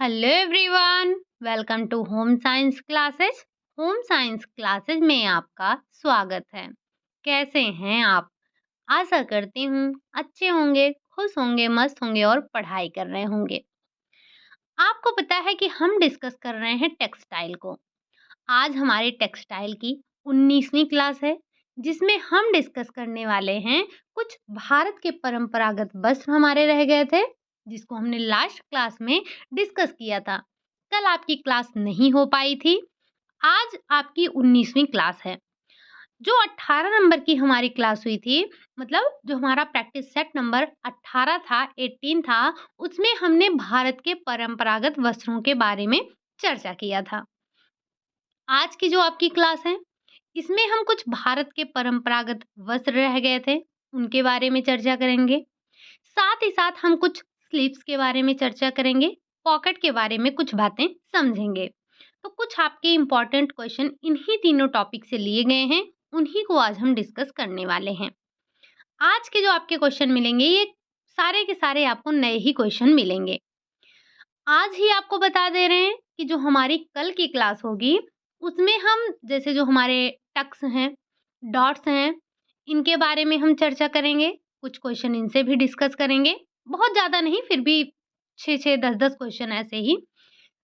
Hello everyone, welcome to home science classes. Home science classes में आपका स्वागत है। कैसे हैं आप? आशा करती हूँ अच्छे होंगे, खुश होंगे, मस्त होंगे और पढ़ाई कर रहे होंगे। आपको पता है कि हम डिस्कस कर रहे हैं टेक्सटाइल को। आज हमारी टेक्सटाइल की 19वीं क्लास है, जिसमें हम डिस्कस करने वाले हैं कुछ भारत के परंपरागत वस्त्र हमारे रह गए थे, जिसको हमने लास्ट क्लास में डिस्कस किया था। कल आपकी क्लास नहीं हो पाई थी। आज आपकी 19वीं क्लास है। जो 18 नंबर की हमारी क्लास हुई थी, मतलब जो हमारा प्रैक्टिस सेट नंबर 18 था, 18 था, उसमें हमने भारत के परंपरागत वस्त्रों के बारे में चर्चा किया था। आज की जो आपकी क्लास है, इसमें हम कुछ भारत के परंपरागत वस्त्र रह गए थे, उनके बारे में चर्चा करेंगे। साथ ही साथ हम कुछ स्लीव्स के बारे में चर्चा करेंगे, पॉकेट के बारे में कुछ बातें समझेंगे। तो कुछ आपके इम्पोर्टेंट क्वेश्चन इन्हीं तीनों टॉपिक से लिए गए हैं, उन्हीं को आज हम डिस्कस करने वाले हैं। आज के जो आपके क्वेश्चन मिलेंगे, ये सारे के सारे आपको नए ही क्वेश्चन मिलेंगे। आज ही आपको बता दे रहे हैं कि जो हमारी कल की क्लास होगी, उसमें हम जैसे जो हमारे टक्स हैं, डॉट्स हैं, इनके बारे में हम चर्चा करेंगे। कुछ क्वेश्चन इनसे भी डिस्कस करेंगे। बहुत ज़्यादा नहीं, फिर भी 6-6, 10-10 क्वेश्चन ऐसे ही।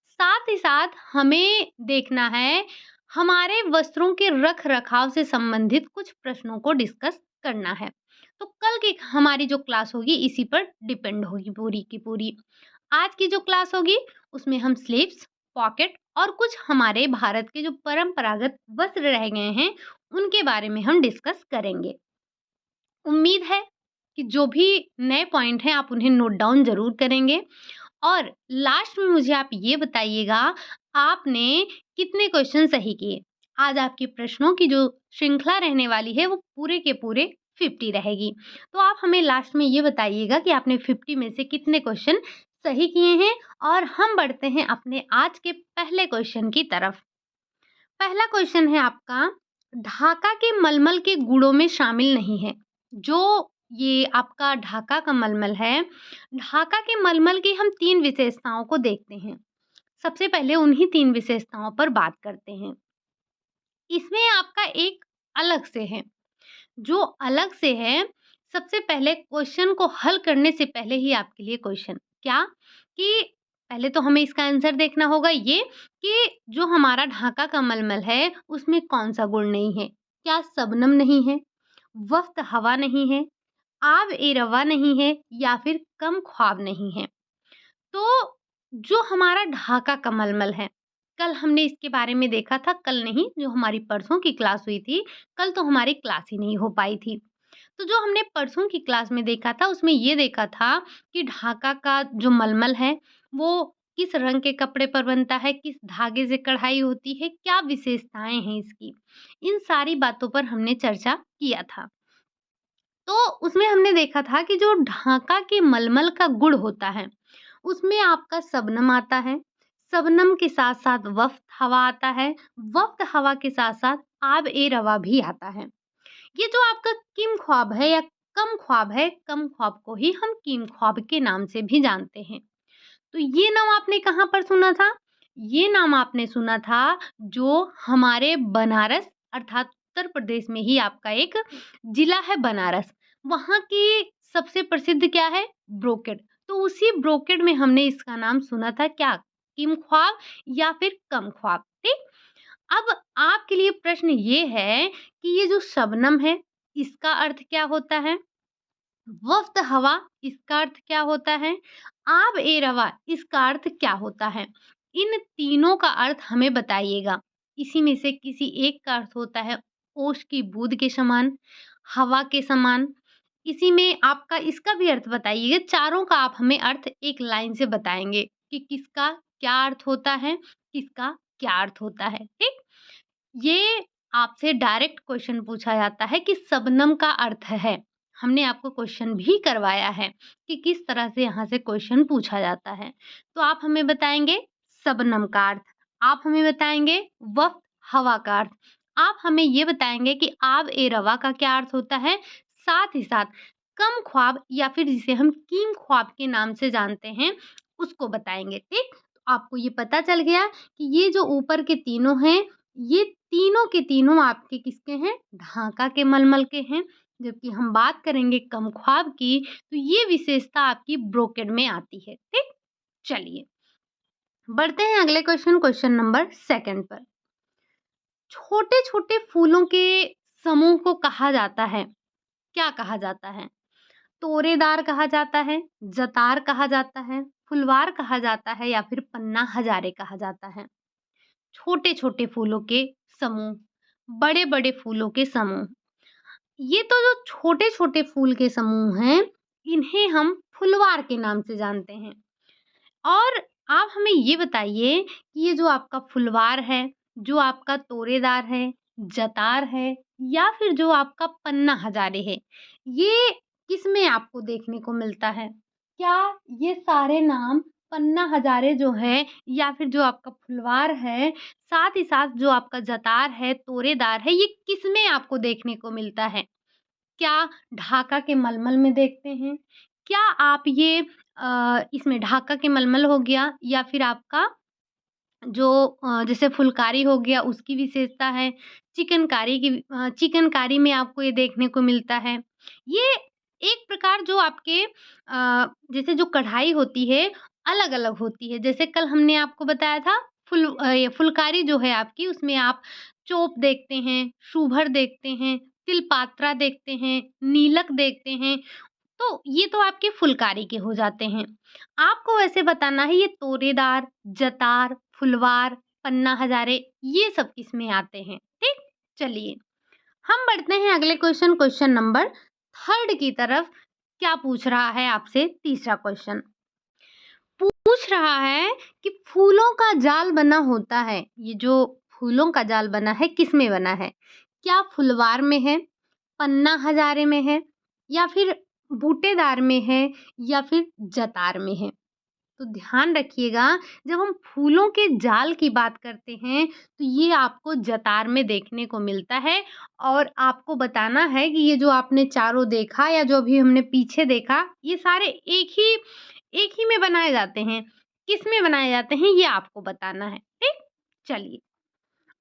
साथ ही साथ हमें देखना है, हमारे वस्त्रों के रख-रखाव से संबंधित कुछ प्रश्नों को डिस्कस करना है। तो कल की हमारी जो क्लास होगी, इसी पर डिपेंड होगी पूरी की पूरी। आज की जो क्लास होगी, उसमें हम स्लीव्स, पॉकेट और कुछ हमारे भारत के जो परंपरागत वस्त्र रह गए हैं, उनके बारे में हम डिस्कस करेंगे। उम्मीद है कि जो भी नए पॉइंट हैं, आप उन्हें नोट डाउन ज़रूर करेंगे और लास्ट में मुझे आप ये बताइएगा, आपने कितने क्वेश्चन सही किए? आज आपके प्रश्नों की जो श्रृंखला रहने वाली है, वो पूरे के पूरे 50 रहेगी। तो आप हमें लास्ट में ये बताइएगा कि आपने 50 में से कितने क्वेश्चन सही किए हैं और हम बढ़ते हैं अपने आज के पहले क्वेश्चन की तरफ। पहला क्वेश्चन है आपका, ढाका के मलमल के गुणों में शामिल नहीं है। जो ये आपका ढाका का मलमल है, ढाका के मलमल की हम 3 विशेषताओं को देखते हैं। सबसे पहले उन्हीं 3 विशेषताओं पर बात करते हैं। इसमें आपका एक अलग से है, जो अलग से है, सबसे पहले क्वेश्चन को हल करने से पहले ही आपके लिए क्वेश्चन क्या, कि पहले तो हमें इसका आंसर देखना होगा ये कि जो हमारा ढाका का मलमल है, उसमें कौन-सा गुण नहीं है? क्या शबनम नहीं है? वक़्त हवा नहीं है? आब ए रवा नहीं है या फिर कम ख्वाब नहीं है? तो जो हमारा ढाका का मलमल है, कल हमने इसके बारे में देखा था, कल नहीं, जो हमारी परसों की क्लास हुई थी, कल तो हमारी क्लास ही नहीं हो पाई थी। तो जो हमने परसों की क्लास में देखा था, उसमें ये देखा था कि ढाका का जो मलमल है, वो किस रंग के कपड़े पर बनता है, किस धागे से कढ़ाई होती है, क्या विशेषताएँ हैं इसकी। इन सारी बातों पर हमने चर्चा किया था। तो उसमें हमने देखा था कि जो ढाका के मलमल का गुण होता है, उसमें आपका शबनम आता है। शबनम के साथ-साथ वफ़्त हवा आता है। वफ़्त हवा के साथ-साथ आब-ए-रवा भी आता है। ये जो आपका किम ख्वाब है या कम ख्वाब है, कम ख्वाब को ही हम किम ख्वाब के नाम से भी जानते हैं। तो ये नाम आपने कहाँ पर सुना था? ये नाम आपने सुना था जो हमारे बनारस अर्थात उत्तर प्रदेश में ही आपका एक जिला है बनारस। वहाँ की सबसे प्रसिद्ध क्या है? ब्रोकेड। तो उसी ब्रोकेड में हमने इसका नाम सुना था क्या? किम ख्वाब या फिर कम ख्वाब, ठीक? अब आपके लिए प्रश्न ये है कि ये जो शबनम है, इसका अर्थ क्या होता है? वक़्त हवा इसका अर्थ क्या होता है? आब-ए-रवा इसका अर्थ क्या होता है? इन तीनों का अर्थ हमें बताइएगा। इसी में से किसी एक का अर्थ होता है ओस की बूँद के समान, हवा के समान। इसी में आपका इसका भी अर्थ बताइए। चारों का आप हमें अर्थ एक लाइन से बताएँगे कि किसका क्या अर्थ होता है, किसका क्या अर्थ होता है, ठीक? ये आपसे डायरेक्ट क्वेश्चन पूछा जाता है कि शबनम का अर्थ है। हमने आपको क्वेश्चन भी करवाया है कि किस तरह से यहाँ से क्वेश्चन पूछा जाता है। तो आप हमें बताएँगे शबनम का अर्थ, आप हमें बताएँगे वक़्त हवा का अर्थ, आप हमें ये बताएँगे कि आब-ए-रवा का क्या अर्थ होता है, साथ ही साथ कम ख्वाब या फिर जिसे हम कीम ख्वाब के नाम से जानते हैं, उसको बताएँगे, ठीक? आपको ये पता चल गया कि ये जो ऊपर के तीनों हैं, ये तीनों के तीनों आपके किसके हैं? ढाका के मलमल के हैं। जबकि हम बात करेंगे कमख्वाब की, तो ये विशेषता आपकी ब्रोकेड में आती है। ठीक? चलिए, बढ़ते हैं अगले क्वेश्चन नंबर 2 पर। छोटे-छोटे फूलों के समूह को कहा जाता है, क्या कहा जाता है? तोरेदार कहा जाता है, जतार कहा जाता है, फुलवार कहा जाता है या फिर पन्ना हजारे कहा जाता है। छोटे-छोटे फूलों के समूह, बड़े-बड़े फूलों के समूह। ये तो जो छोटे-छोटे फूल के समूह हैं, इन्हें हम फुलवार के नाम से जानते हैं। और आप हमें ये बताइए कि ये जो आपका फुलवार है, जो आपका तोरेदार है, जतार है या फिर जो आपका पन्ना हजारे है, ये किसमें आपको देखने को मिलता है? क्या ये सारे नाम पन्ना हजारे जो है या फिर जो आपका फुलवार है, साथ ही साथ जो आपका जतार है, तोरेदार है, ये किसमें आपको देखने को मिलता है? क्या ढाका के मलमल में देखते हैं? क्या आप ये इसमें ढाका के मलमल हो गया या फिर आपका जो जैसे फुलकारी हो गया उसकी विशेषता है, चिकनकारी में आपको ये देखने को मिलता है। ये एक प्रकार जो आपके जैसे जो कढ़ाई होती है, अलग-अलग होती है। जैसे कल हमने आपको बताया था ये फुलकारी जो है आपकी उसमें आप चोप देखते हैं, शूभर देखते हैं, तिलपात्रा देखते हैं, नीलक देखते हैं। तो ये तो आपके फुलकारी के हो जाते हैं। आपको वैसे बताना है ये तोरेदार, जतार, फुलवार, पन्ना हज़ारे ये सब किसमें आते हैं, ठीक? चलिए, हम बढ़ते हैं अगले क्वेश्चन नंबर 3 की तरफ। क्या पूछ रहा है आपसे तीसरा क्वेश्चन? पूछ रहा है कि फूलों का जाल बना होता है, ये जो फूलों का जाल बना है किसमें बना है? क्या फुलवार में है, पन्ना हज़ारे में है या फिर बूटेदार में है या फिर जतार में है? तो ध्यान रखिएगा, जब हम फूलों के जाल की बात करते हैं, तो ये आपको जतार में देखने को मिलता है। और आपको बताना है कि ये जो आपने चारों देखा या जो अभी हमने पीछे देखा, ये सारे एक ही में बनाए जाते हैं। किस में बनाए जाते हैं, ये आपको बताना है, ठीक? चलिए,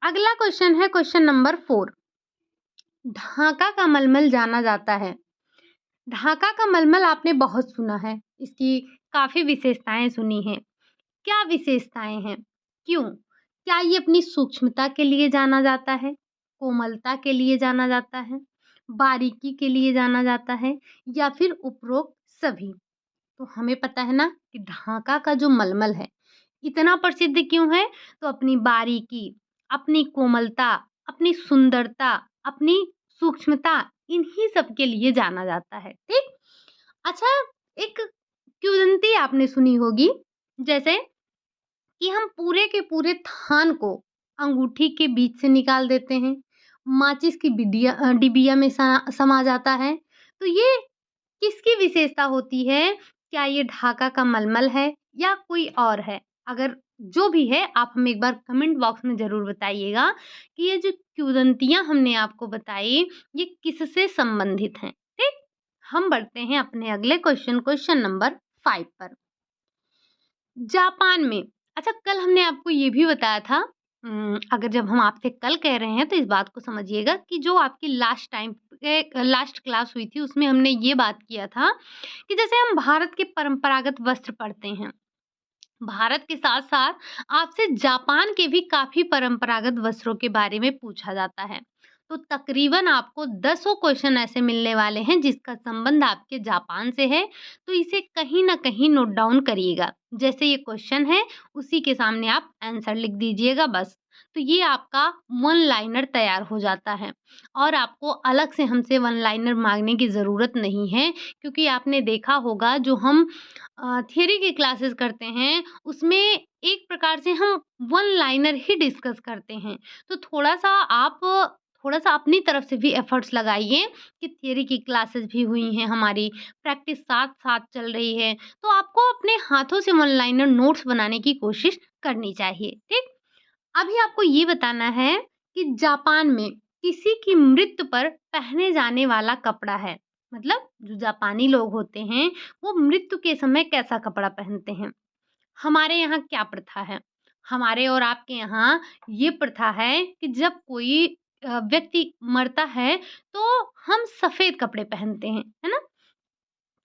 अगला क्वेश्चन है क्वेश्चन नंबर 4। ढाका का मलमल जाना जाता है। ढाका का मलमल आपने बहुत सुना है, इसकी काफ़ी विशेषताएँ सुनी हैं। क्या विशेषताएँ हैं? क्यों? क्या ये अपनी सूक्ष्मता के लिए जाना जाता है? कोमलता के लिए जाना जाता है? बारीकी के लिए जाना जाता है या फिर उपरोक्त सभी? तो हमें पता है ना कि ढाका का जो मलमल है, इतना प्रसिद्ध क्यों है? तो अपनी बारीकी, अपनी कोमलता, अपनी सुंदरता, अपनी सूक्ष्मता इन्हीं सब के लिए जाना जाता है, ठीक? अच्छा, एक किंवदंती आपने सुनी होगी, जैसे कि हम पूरे के पूरे थान को अंगूठी के बीच से निकाल देते हैं, माचिस की डिबिया में समा जाता है। तो ये किसकी विशेषता होती है? क्या ये ढाका का मलमल है या कोई और है? अगर जो भी है आप हमें एक बार कमेंट बॉक्स में ज़रूर बताइएगा कि ये जो किंवदंतियाँ हमने आपको बताई, ये किससे संबंधित हैं, ठीक? हम बढ़ते हैं अपने अगले क्वेश्चन नंबर 5 पर। जापान में, अच्छा कल हमने आपको ये भी बताया था, अगर जब हम आपसे कल कह रहे हैं तो इस बात को समझिएगा कि जो आपकी लास्ट क्लास हुई थी उसमें हमने ये बात किया था कि जैसे हम भारत के परंपरागत वस्त्र पढ़ते हैं, भारत के साथ-साथ आपसे जापान के भी काफ़ी परंपरागत वस्त्रों के बारे में पूछा जाता है। तो तकरीबन आपको दसों क्वेश्चन ऐसे मिलने वाले हैं जिसका संबंध आपके जापान से है, तो इसे कहीं न कहीं नोट डाउन करिएगा। जैसे ये क्वेश्चन है, उसी के सामने आप आंसर लिख दीजिएगा बस। तो ये आपका वन लाइनर तैयार हो जाता है और आपको अलग से हमसे वन लाइनर माँगने की ज़रूरत नहीं है, क्योंकि आपने देखा होगा जो हम थियरी की क्लासेस करते हैं, उसमें एक प्रकार से हम वन लाइनर ही डिस्कस करते हैं। तो थोड़ा-सा अपनी तरफ से भी एफर्ट्स लगाइए कि थियरी की क्लासेस भी हुई हैं हमारी, प्रैक्टिस साथ-साथ चल रही है, तो आपको अपने हाथों से वन लाइनर नोट्स बनाने की कोशिश करनी चाहिए, ठीक? अभी आपको ये बताना है कि जापान में किसी की मृत्यु पर पहने जाने वाला कपड़ा है। मतलब जो जापानी लोग होते हैं, वो मृत्यु के समय कैसा कपड़ा पहनते हैं? हमारे यहाँ क्या प्रथा है? हमारे और आपके यहाँ ये प्रथा है कि जब कोई व्यक्ति मरता है, तो हम सफ़ेद कपड़े पहनते हैं, है ना?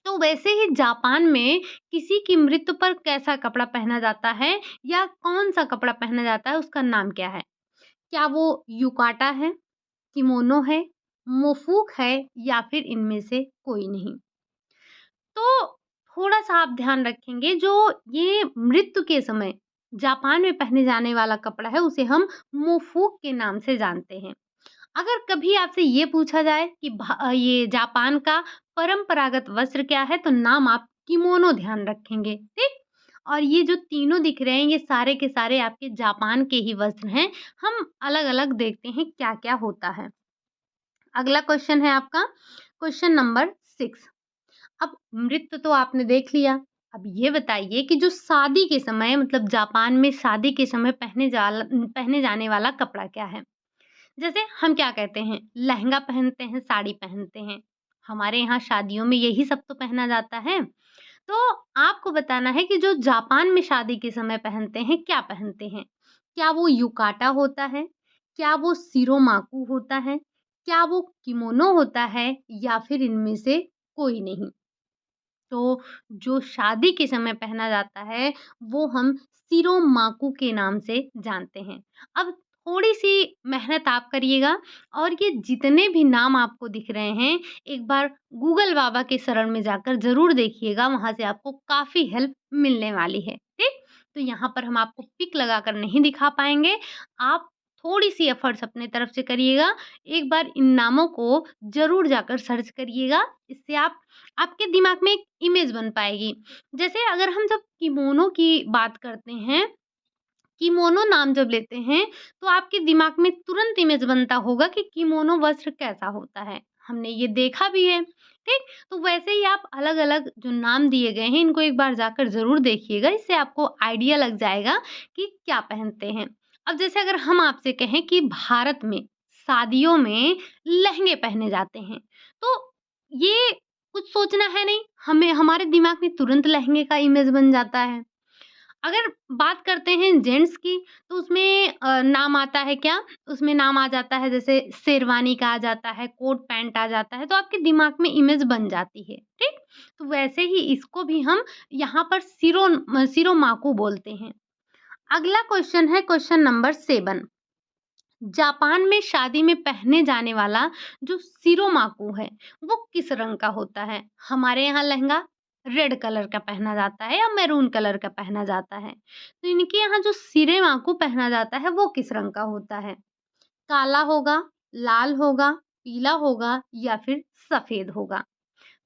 तो वैसे ही जापान में किसी की मृत्यु पर कैसा कपड़ा पहना जाता है या कौन-सा कपड़ा पहना जाता है, उसका नाम क्या है? क्या वो युकाटा है, किमोनो है, मोफूक है या फिर इनमें से कोई नहीं? तो थोड़ा-सा आप ध्यान रखेंगे, जो ये मृत्यु के समय जापान में पहने जाने वाला कपड़ा है, उसे हम मोफूक के नाम से जानते हैं। अगर कभी आपसे ये पूछा जाए कि ये जापान का परंपरागत वस्त्र क्या है, तो नाम आप किमोनो ध्यान रखेंगे, ठीक? और ये जो तीनों दिख रहे हैं, ये सारे के सारे आपके जापान के ही वस्त्र हैं। हम अलग-अलग देखते हैं क्या-क्या होता है। अगला क्वेश्चन है आपका, क्वेश्चन नंबर 6। अब नृत्य तो आपने देख लिया। अब ये बताइए कि जो शादी के समय, मतलब जापान में शादी के समय पहने जाने वाला कपड़ा क्या है? जैसे हम क्या कहते हैं, लहंगा पहनते हैं, साड़ी पहनते हैं। हमारे यहाँ शादियों में यही सब तो पहना जाता है। तो आपको बताना है कि जो जापान में शादी के समय पहनते हैं, क्या पहनते हैं? क्या वो युकाटा होता है? क्या वो शिरोमाकु होता है? क्या वो किमोनो होता है या फिर इनमें से कोई नहीं? तो जो शादी के समय पहना जाता है, वो हम शिरोमाकु के नाम से जानते हैं। अब थोड़ी-सी मेहनत आप करिएगा और ये जितने भी नाम आपको दिख रहे हैं, एक बार गूगल बाबा के शरण में जाकर ज़रूर देखिएगा, वहाँ से आपको काफ़ी हेल्प मिलने वाली है, ठीक? तो यहाँ पर हम आपको पिक लगाकर नहीं दिखा पाएँगे, आप थोड़ी-सी एफर्ट्स अपने तरफ से करिएगा। एक बार इन नामों को ज़रूर जाकर सर्च करिएगा, इससे आपके दिमाग में एक इमेज बन पाएगी। जैसे अगर हम जब किमोनो की बात करते हैं, किमोनो नाम जब लेते हैं, तो आपके दिमाग में तुरंत इमेज बनता होगा कि किमोनो वस्त्र कैसा होता है। हमने ये देखा भी है, ठीक? तो वैसे ही आप अलग-अलग जो नाम दिए गए हैं, इनको एक बार जाकर ज़रूर देखिएगा, इससे आपको आइडिया लग जाएगा कि क्या पहनते हैं। अब जैसे अगर हम आपसे कहें कि भारत में शादियों में लहंगे पहने जाते हैं, तो ये कुछ सोचना है नहीं, हमें हमारे दिमाग में तुरंत लहंगे का इमेज बन जाता है। अगर बात करते हैं जेंट्स की, तो उसमें नाम आता है क्या? उसमें नाम आ जाता है, जैसे शेरवानी का आ जाता है, कोट पैंट आ जाता है, तो आपके दिमाग में इमेज बन जाती है, ठीक? तो वैसे ही इसको भी हम यहाँ पर शिरोमाकु बोलते हैं। अगला क्वेश्चन है क्वेश्चन नंबर 7। जापान में शादी में पहने जाने वाला जो शिरोमाकु है, वो किस रंग का होता है? हमारे यहाँ लहंगा रेड कलर का पहना जाता है या मैरून कलर का पहना जाता है। तो इनके यहाँ जो शिरोमाकु पहना जाता है, वो किस रंग का होता है? काला होगा, लाल होगा, पीला होगा या फिर सफेद होगा?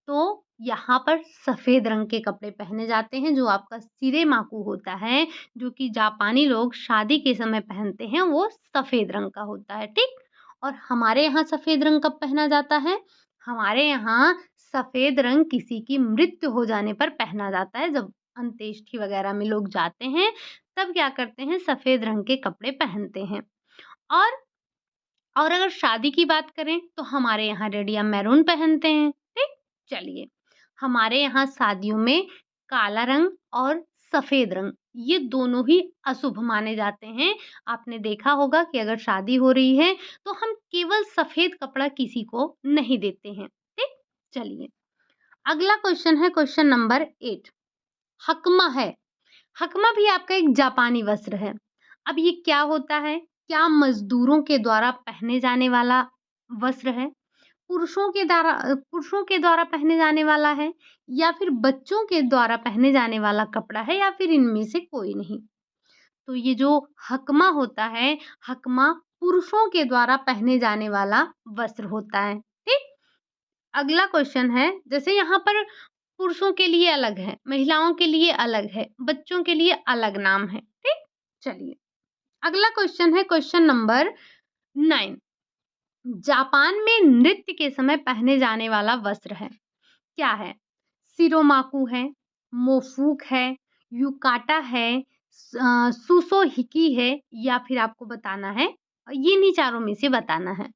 तो यहाँ पर सफ़ेद रंग के कपड़े पहने जाते हैं, जो आपका सिरेमाकु होता है, जो कि जापानी लोग शादी के समय पहनते हैं, वो सफ़ेद रंग का होता है, ठीक? और हमारे यहाँ सफ़ेद रंग कब पहना जाता है? हमारे यहाँ सफ़ेद रंग किसी की मृत्यु हो जाने पर पहना जाता है, जब अंत्येष्टि वगैरह में लोग जाते हैं, तब क्या करते हैं, सफ़ेद रंग के कपड़े पहनते हैं। और और अगर शादी की बात करें, तो हमारे यहाँ रेड या मैरून पहनते हैं, ठीक? चलिए, हमारे यहाँ शादियों में काला रंग और सफ़ेद रंग, ये दोनों ही अशुभ माने जाते हैं। आपने देखा होगा कि अगर शादी हो रही है, तो हम केवल सफ़ेद कपड़ा किसी को नहीं देते हैं, ठीक? चलिए, अगला क्वेश्चन है क्वेश्चन नंबर 8। हकमा है। हकमा भी आपका एक जापानी वस्त्र है। अब ये क्या होता है? क्या मज़दूरों के द्वारा पहने जाने वाला वस्त्र है? पुरुषों के द्वारा पहने जाने वाला है या फिर बच्चों के द्वारा पहने जाने वाला कपड़ा है या फिर इनमें से कोई नहीं? तो ये जो हकमा होता है, हकमा पुरुषों के द्वारा पहने जाने वाला वस्त्र होता है, ठीक? अगला क्वेश्चन है, जैसे यहाँ पर पुरुषों के लिए अलग है, महिलाओं के लिए अलग है, बच्चों के लिए अलग नाम है, ठीक? चलिए, अगला क्वेश्चन है क्वेश्चन नंबर 9। जापान में नृत्य के समय पहने जाने वाला वस्त्र है, क्या है? शिरोमाकु है, मोफूक है, युकाटा है, सुसोहिकी है या फिर आपको बताना है, ये इन्हीं चारों में से बताना है।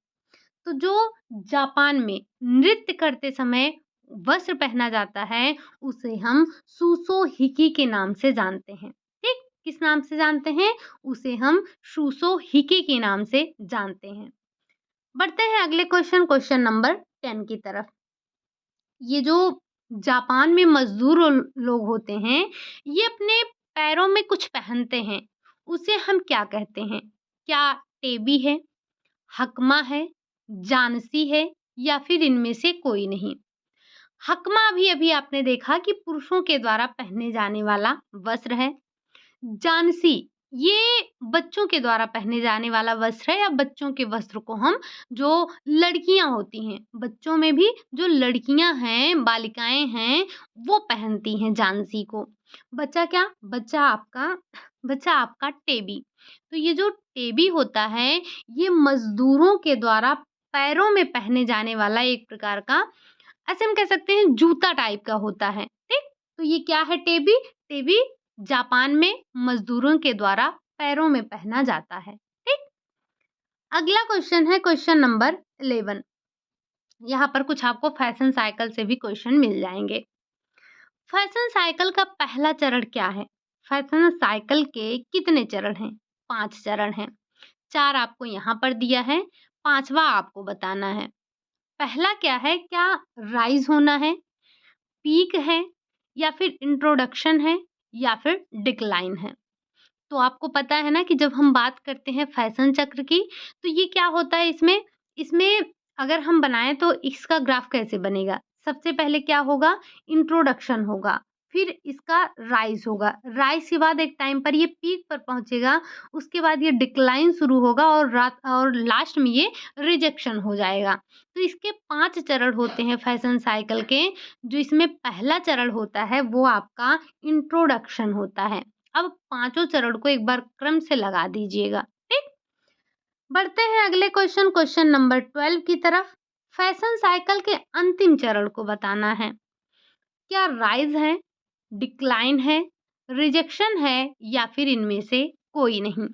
तो जो जापान में नृत्य करते समय वस्त्र पहना जाता है उसे हम शुसो हिकी के नाम से जानते हैं। ठीक? किस नाम से जानते हैं? उसे हम शुसो हिकी के नाम से जानते हैं। बढ़ते हैं अगले क्वेश्चन नंबर 10 की तरफ। ये जो जापान में मज़दूर लोग होते हैं, ये अपने पैरों में कुछ पहनते हैं, उसे हम क्या कहते हैं? क्या टेबी है, हकमा है, जानसी है या फिर इनमें से कोई नहीं? हकमा अभी-अभी आपने देखा कि पुरुषों के द्वारा पहने जाने वाला वस्त्र है। जानसी ये बच्चों के द्वारा पहने जाने वाला वस्त्र है या बच्चों के वस्त्र को हम जो लड़कियां होती हैं, बच्चों में भी जो लड़कियां हैं, बालिकाएं हैं, वो पहनती हैं जानसी को। बच्चा क्या? बच्चा आपका टेबी। तो ये जो टेबी होता है, ये मजदूरों के द्वारा पैरों में पहने जाने वाला एक प्रकार का, ऐसे हम कह सकते हैं, जूता टाइप का होता है। ठीक? तो ये क्या है टेबी? टेबी जापान में मजदूरों के द्वारा पैरों में पहना जाता है। ठीक? अगला क्वेश्चन है क्वेश्चन नंबर 11। यहाँ पर कुछ आपको फैशन साइकिल से भी क्वेश्चन मिल जाएंगे। फैशन साइकिल का पहला चरण क्या है? फैशन साइकिल के कितने चरण हैं? 5 चरण हैं। 4 आपको यहाँ पर दिया है, 5वां आपको बताना है। पहला क्या है? क्या राइज होना है, पीक है या फिर इंट्रोडक्शन है या फिर डिक्लाइन है? तो आपको पता है ना कि जब हम बात करते हैं फैशन चक्र की, तो ये क्या होता है इसमें? इसमें अगर हम बनाएँ तो इसका ग्राफ कैसे बनेगा? सबसे पहले क्या होगा? इंट्रोडक्शन होगा, फिर इसका राइज़ होगा, राइज़ के बाद एक टाइम पर ये पीक पर पहुँचेगा, उसके बाद ये डिक्लाइन शुरू होगा और लास्ट में ये रिजेक्शन हो जाएगा। तो इसके 5 चरण होते हैं फैशन साइकिल के, जो इसमें पहला चरण होता है वो आपका इंट्रोडक्शन होता है। अब पाँचों चरण को एक बार क्रम से लगा दीजिएगा, ठीक? बढ़ते हैं अगले क्वेश्चन नंबर 12 की तरफ। फैशन साइकिल के अंतिम चरण को बताना है। क्या राइज है, डिक्लाइन है, रिजेक्शन है या फिर इनमें से कोई नहीं?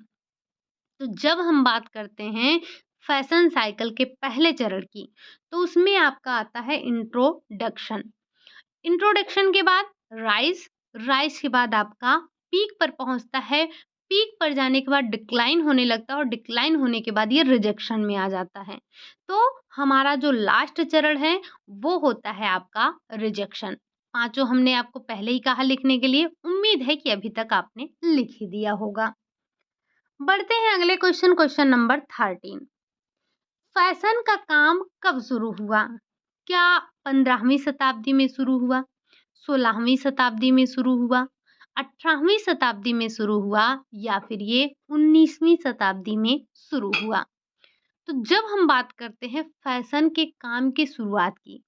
तो जब हम बात करते हैं फैशन साइकिल के पहले चरण की, तो उसमें आपका आता है इंट्रोडक्शन। इंट्रोडक्शन के बाद राइज, राइज के बाद आपका पीक पर पहुंचता है, पीक पर जाने के बाद डिक्लाइन होने लगता है और डिक्लाइन होने के बाद ये रिजेक्शन में आ जाता है। तो हमारा जो लास्ट चरण है वो होता है आपका रिजेक्शन। पांचों हमने आपको पहले ही कहा लिखने के लिए, उम्मीद है कि अभी तक आपने लिख ही दिया होगा। बढ़ते हैं अगले क्वेश्चन नंबर 13। फैशन का काम कब शुरू हुआ? क्या 15वीं शताब्दी में शुरू हुआ, 16वीं शताब्दी में शुरू हुआ, 18वीं शताब्दी में शुरू हुआ या फिर ये 19वीं शताब्दी में शुरू हुआ? तो जब हम बात करते हैं फैशन के काम की शुरुआत की,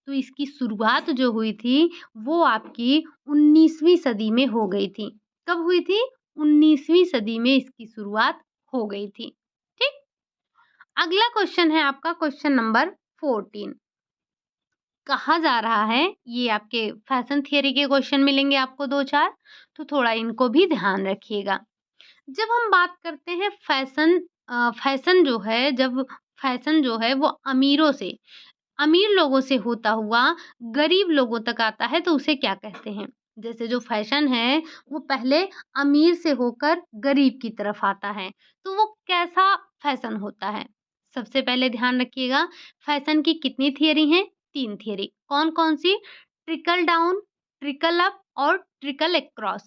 तो इसकी शुरुआत जो हुई थी वो आपकी 19वीं सदी में हो गई थी। कब हुई थी? 19वीं सदी में इसकी शुरुआत हो गई थी। ठीक? अगला क्वेश्चन है आपका क्वेश्चन नंबर 14। कहा जा रहा है, ये आपके फैशन थियरी के क्वेश्चन मिलेंगे आपको 2-4, तो थोड़ा इनको भी ध्यान रखिएगा। जब हम बात करते हैं फैशन जो है, जब फैशन जो है वो अमीर लोगों से होता हुआ गरीब लोगों तक आता है तो उसे क्या कहते हैं? जैसे जो फैशन है वो पहले अमीर से होकर गरीब की तरफ आता है, तो वो कैसा फैशन होता है? सबसे पहले ध्यान रखिएगा, फैशन की कितनी थियरी हैं? 3 थियरी। कौन-कौन सी? ट्रिकल डाउन, ट्रिकल अप और ट्रिकल अक्रॉस।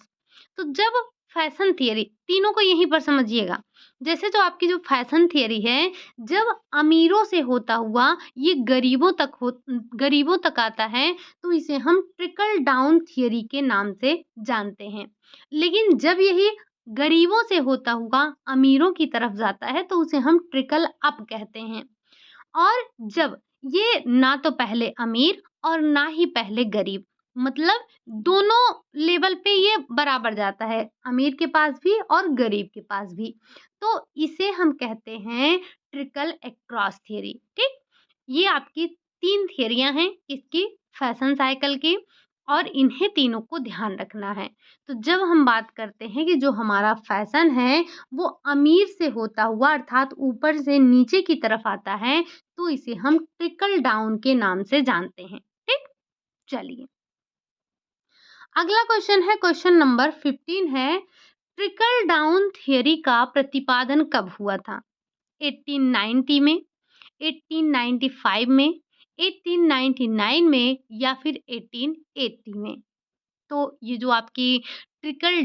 तो जब फैशन थियरी, तीनों को यहीं पर समझिएगा। जैसे जो आपकी जो फैशन थियरी है, जब अमीरों से होता हुआ ये गरीबों तक आता है, तो इसे हम ट्रिकल डाउन थियरी के नाम से जानते हैं। लेकिन जब यही गरीबों से होता हुआ अमीरों की तरफ जाता है, तो उसे हम ट्रिकल अप कहते हैं। और जब ये ना तो पहले अमीर और ना ही पहले गरीब, मतलब दोनों लेवल पे ये बराबर जाता है, अमीर के पास भी और गरीब के पास भी। तो इसे हम कहते हैं ट्रिकल अक्रॉस थियरी। ठीक? ये आपकी 3 थियरियाँ हैं किसकी? फैशन साइकिल की, और इन्हें तीनों को ध्यान रखना है। तो जब हम बात करते हैं कि जो हमारा फैशन है वो अमीर से होता हुआ अर्थात ऊपर से नीचे की तरफ आता है, तो इसे हम ट्रिकल डाउन के नाम से जानते हैं। ठीक? चलिए, अगला क्वेश्चन है, क्वेश्चन नंबर 15 है, ट्रिकल डाउन थियरी का प्रतिपादन कब हुआ था? 1890 में, 1895 में, 1899 में या फिर 1880 में? तो ये जो आपकी ट्रिकल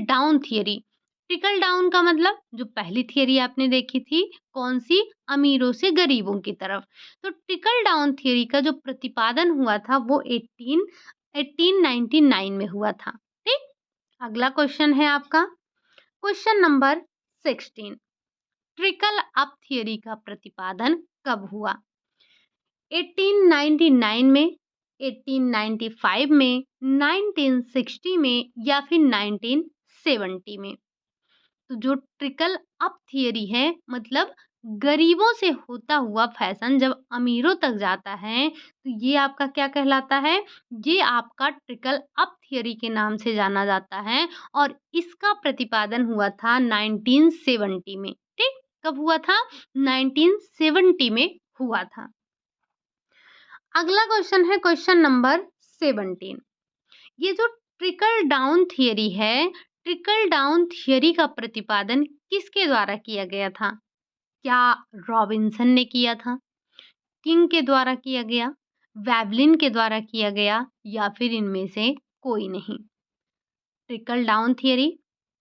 डाउन का मतलब जो पहली थियरी आपने देखी थी, कौन सी? अमीरों से गरीबों की तरफ। तो ट्रिकल डाउन थियरी का जो प्रतिपादन हुआ था वो 1899 में हुआ था। ठीक। अगला क्वेश्चन है आपका, question number 16, trickle up theory का प्रतिपादन कब हुआ? 1899 में, 1895 में, 1960 में या फिर 1970 में? तो जो ट्रिकल अप थियरी है मतलब गरीबों से होता हुआ फैशन जब अमीरों तक जाता है तो ये आपका क्या कहलाता है? ये आपका ट्रिकल अप थियरी के नाम से जाना जाता है और इसका प्रतिपादन हुआ था 1970 में। ठीक। कब हुआ था? 1970 में हुआ था। अगला क्वेश्चन है, क्वेश्चन नंबर 17, ये जो ट्रिकल डाउन थियरी है, ट्रिकल डाउन थियरी का प्रतिपादन किसके द्वारा किया गया था? क्या रॉबिन्सन ने किया था, किंग के द्वारा किया गया, वेवलिन के द्वारा किया गया या फिर इनमें से कोई नहीं? ट्रिकल डाउन थियरी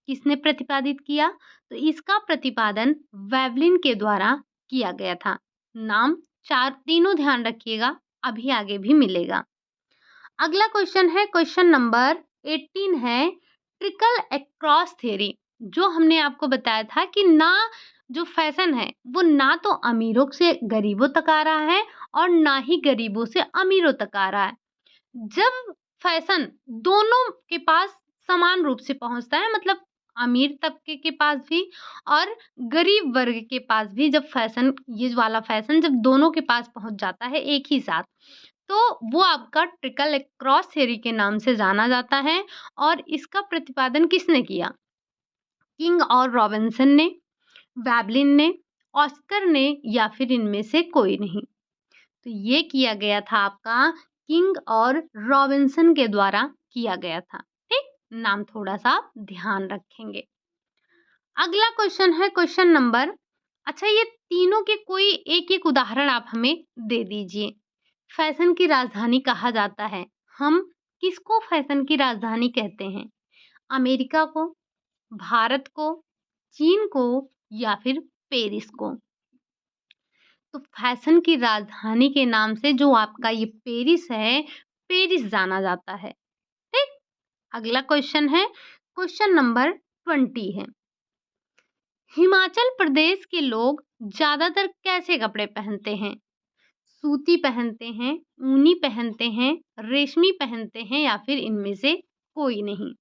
किसने प्रतिपादित किया? तो इसका प्रतिपादन वेवलिन के द्वारा किया गया था। नाम तीनों ध्यान रखिएगा, अभी आगे भी मिलेगा। अगला क्वेश्चन है, क्वेश्चन नंबर 18 है, ट्रिकल अक्रॉस थ्योरी। जो हमने आपको बताया था कि ना जो फैशन है वो ना तो अमीरों से गरीबों तक आ रहा है और ना ही गरीबों से अमीरों तक आ रहा है। जब फैशन दोनों के पास समान रूप से पहुंचता है, मतलब अमीर तबके के पास भी और गरीब वर्ग के पास भी, जब फैशन ये वाला फैशन जब दोनों के पास पहुंच जाता है एक ही साथ, तो वो आपका ट्रिकल क्रॉस थ्योरी के नाम से जाना जाता है। और इसका प्रतिपादन किसने किया? किंग और रॉबिन्सन ने, वेवलिन ने, ऑस्कर ने या फिर इनमें से कोई नहीं? तो ये किया गया था आपका किंग और रॉबिन्सन के द्वारा किया गया था। ठीक। नाम थोड़ा सा आप ध्यान रखेंगे। अगला क्वेश्चन है, क्वेश्चन नंबर, अच्छा ये तीनों के कोई एक एक उदाहरण आप हमें दे दीजिए। फैशन की राजधानी कहा जाता है, हम किसको फैशन की राजधानी कहते हैं? अमेरिका को, भारत को, चीन को या फिर पेरिस को? तो फैशन की राजधानी के नाम से जो आपका ये पेरिस है, पेरिस जाना जाता है। ठीक। अगला क्वेश्चन है, क्वेश्चन नंबर 20 है, हिमाचल प्रदेश के लोग ज्यादातर कैसे कपड़े पहनते हैं? सूती पहनते हैं, ऊनी पहनते हैं, रेशमी पहनते हैं या फिर इनमें से कोई नहीं?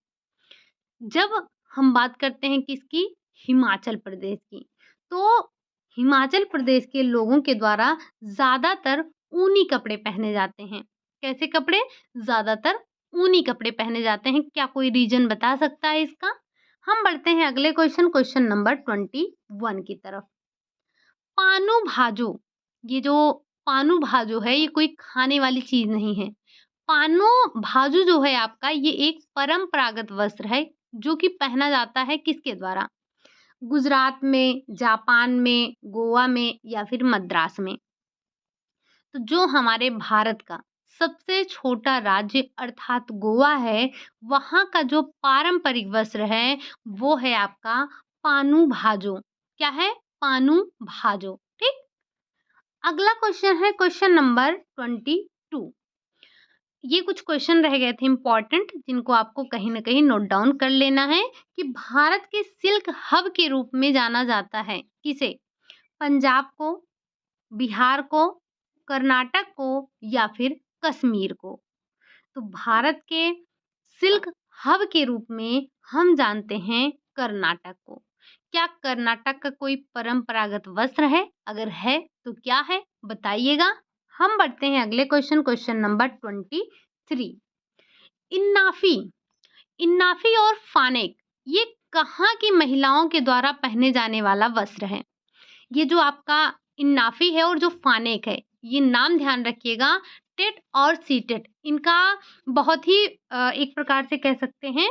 जब हम बात करते हैं किसकी? हिमाचल प्रदेश की, तो हिमाचल प्रदेश के लोगों के द्वारा ज़्यादातर ऊनी कपड़े पहने जाते हैं। कैसे कपड़े? ज़्यादातर ऊनी कपड़े पहने जाते हैं। क्या कोई रीज़न बता सकता है इसका? हम बढ़ते हैं अगले क्वेश्चन, क्वेश्चन नंबर 21 की तरफ। पानु भाजो, ये जो पानु भाजो है ये कोई खाने वाली चीज़ नहीं है। पानो भाजू जो है आपका ये एक परंपरागत वस्त्र है जो कि पहना जाता है किसके द्वारा? गुजरात में, जापान में, गोवा में या फिर मद्रास में? तो जो हमारे भारत का सबसे छोटा राज्य अर्थात गोवा है, वहाँ का जो पारंपरिक वस्त्र है वो है आपका पानु भाजो। क्या है? पानु भाजो। ठीक। अगला क्वेश्चन है, क्वेश्चन नंबर 22। ये कुछ क्वेश्चन रह गए थे इम्पोर्टेंट, जिनको आपको कहीं न कहीं नोट डाउन कर लेना है कि भारत के सिल्क हब के रूप में जाना जाता है किसे? पंजाब को, बिहार को, कर्नाटक को या फिर कश्मीर को? तो भारत के सिल्क हब के रूप में हम जानते हैं कर्नाटक को। क्या कर्नाटक का कोई परंपरागत वस्त्र है? अगर है तो क्या है? बताइएगा। हम बढ़ते हैं अगले क्वेश्चन, क्वेश्चन नंबर 23। इन्नाफी, इन्नाफी और फानेक ये कहाँ की महिलाओं के द्वारा पहने जाने वाला वस्त्र है? ये जो आपका इन्नाफी है और जो फानेक है, ये नाम ध्यान रखिएगा, टेट और सीटेट इनका बहुत ही एक प्रकार से कह सकते हैं,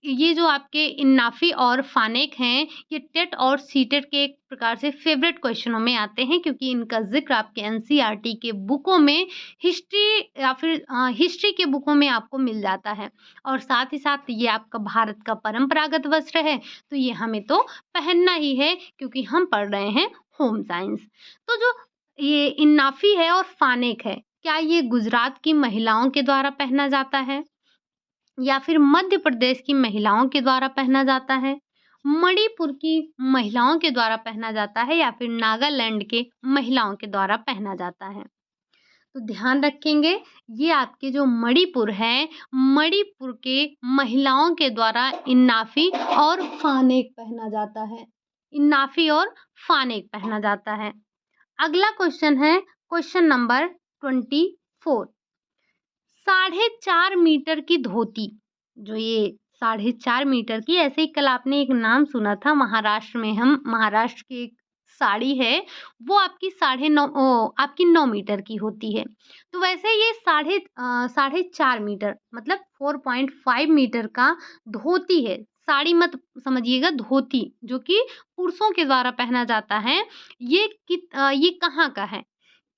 ये जो आपके इन्नाफ़ी और फ़ानेक हैं, ये टेट और सीटेट के एक प्रकार से फ़ेवरेट क्वेश्चनों में आते हैं, क्योंकि इनका ज़िक्र आपके एनसीईआरटी के बुकों में हिस्ट्री या फिर हिस्ट्री के बुकों में आपको मिल जाता है। और साथ ही साथ ये आपका भारत का परंपरागत वस्त्र है, तो ये हमें तो पहनना ही है, क्योंकि हम पढ़ रहे हैं होम साइंस। तो जो ये इन्नाफ़ी है और फ़ानेक है, क्या ये गुजरात की महिलाओं के द्वारा पहना जाता है? या फिर मध्य प्रदेश की महिलाओं के द्वारा पहना जाता है? मणिपुर की महिलाओं के द्वारा पहना जाता है या फिर नागालैंड के महिलाओं के द्वारा पहना जाता है? तो ध्यान रखेंगे, ये आपके जो मणिपुर है, मणिपुर के महिलाओं के द्वारा इन्नाफ़ी और फ़ानेक पहना जाता है। इन्नाफ़ी और फ़ानेक पहना जाता है। अगला क्वेश्चन है क्वेश्चन नंबर 24। 4.5 मीटर की धोती, जो ये 4.5 मीटर की, ऐसे ही कल आपने एक नाम सुना था महाराष्ट्र में, हम महाराष्ट्र की एक साड़ी है, वो आपकी 9 मीटर की होती है। तो वैसे ये 4.5 मीटर मतलब 4.5 मीटर का धोती है। साड़ी मत समझिएगा, धोती जो कि पुरुषों के द्वारा पहना जाता है। ये कहाँ का है?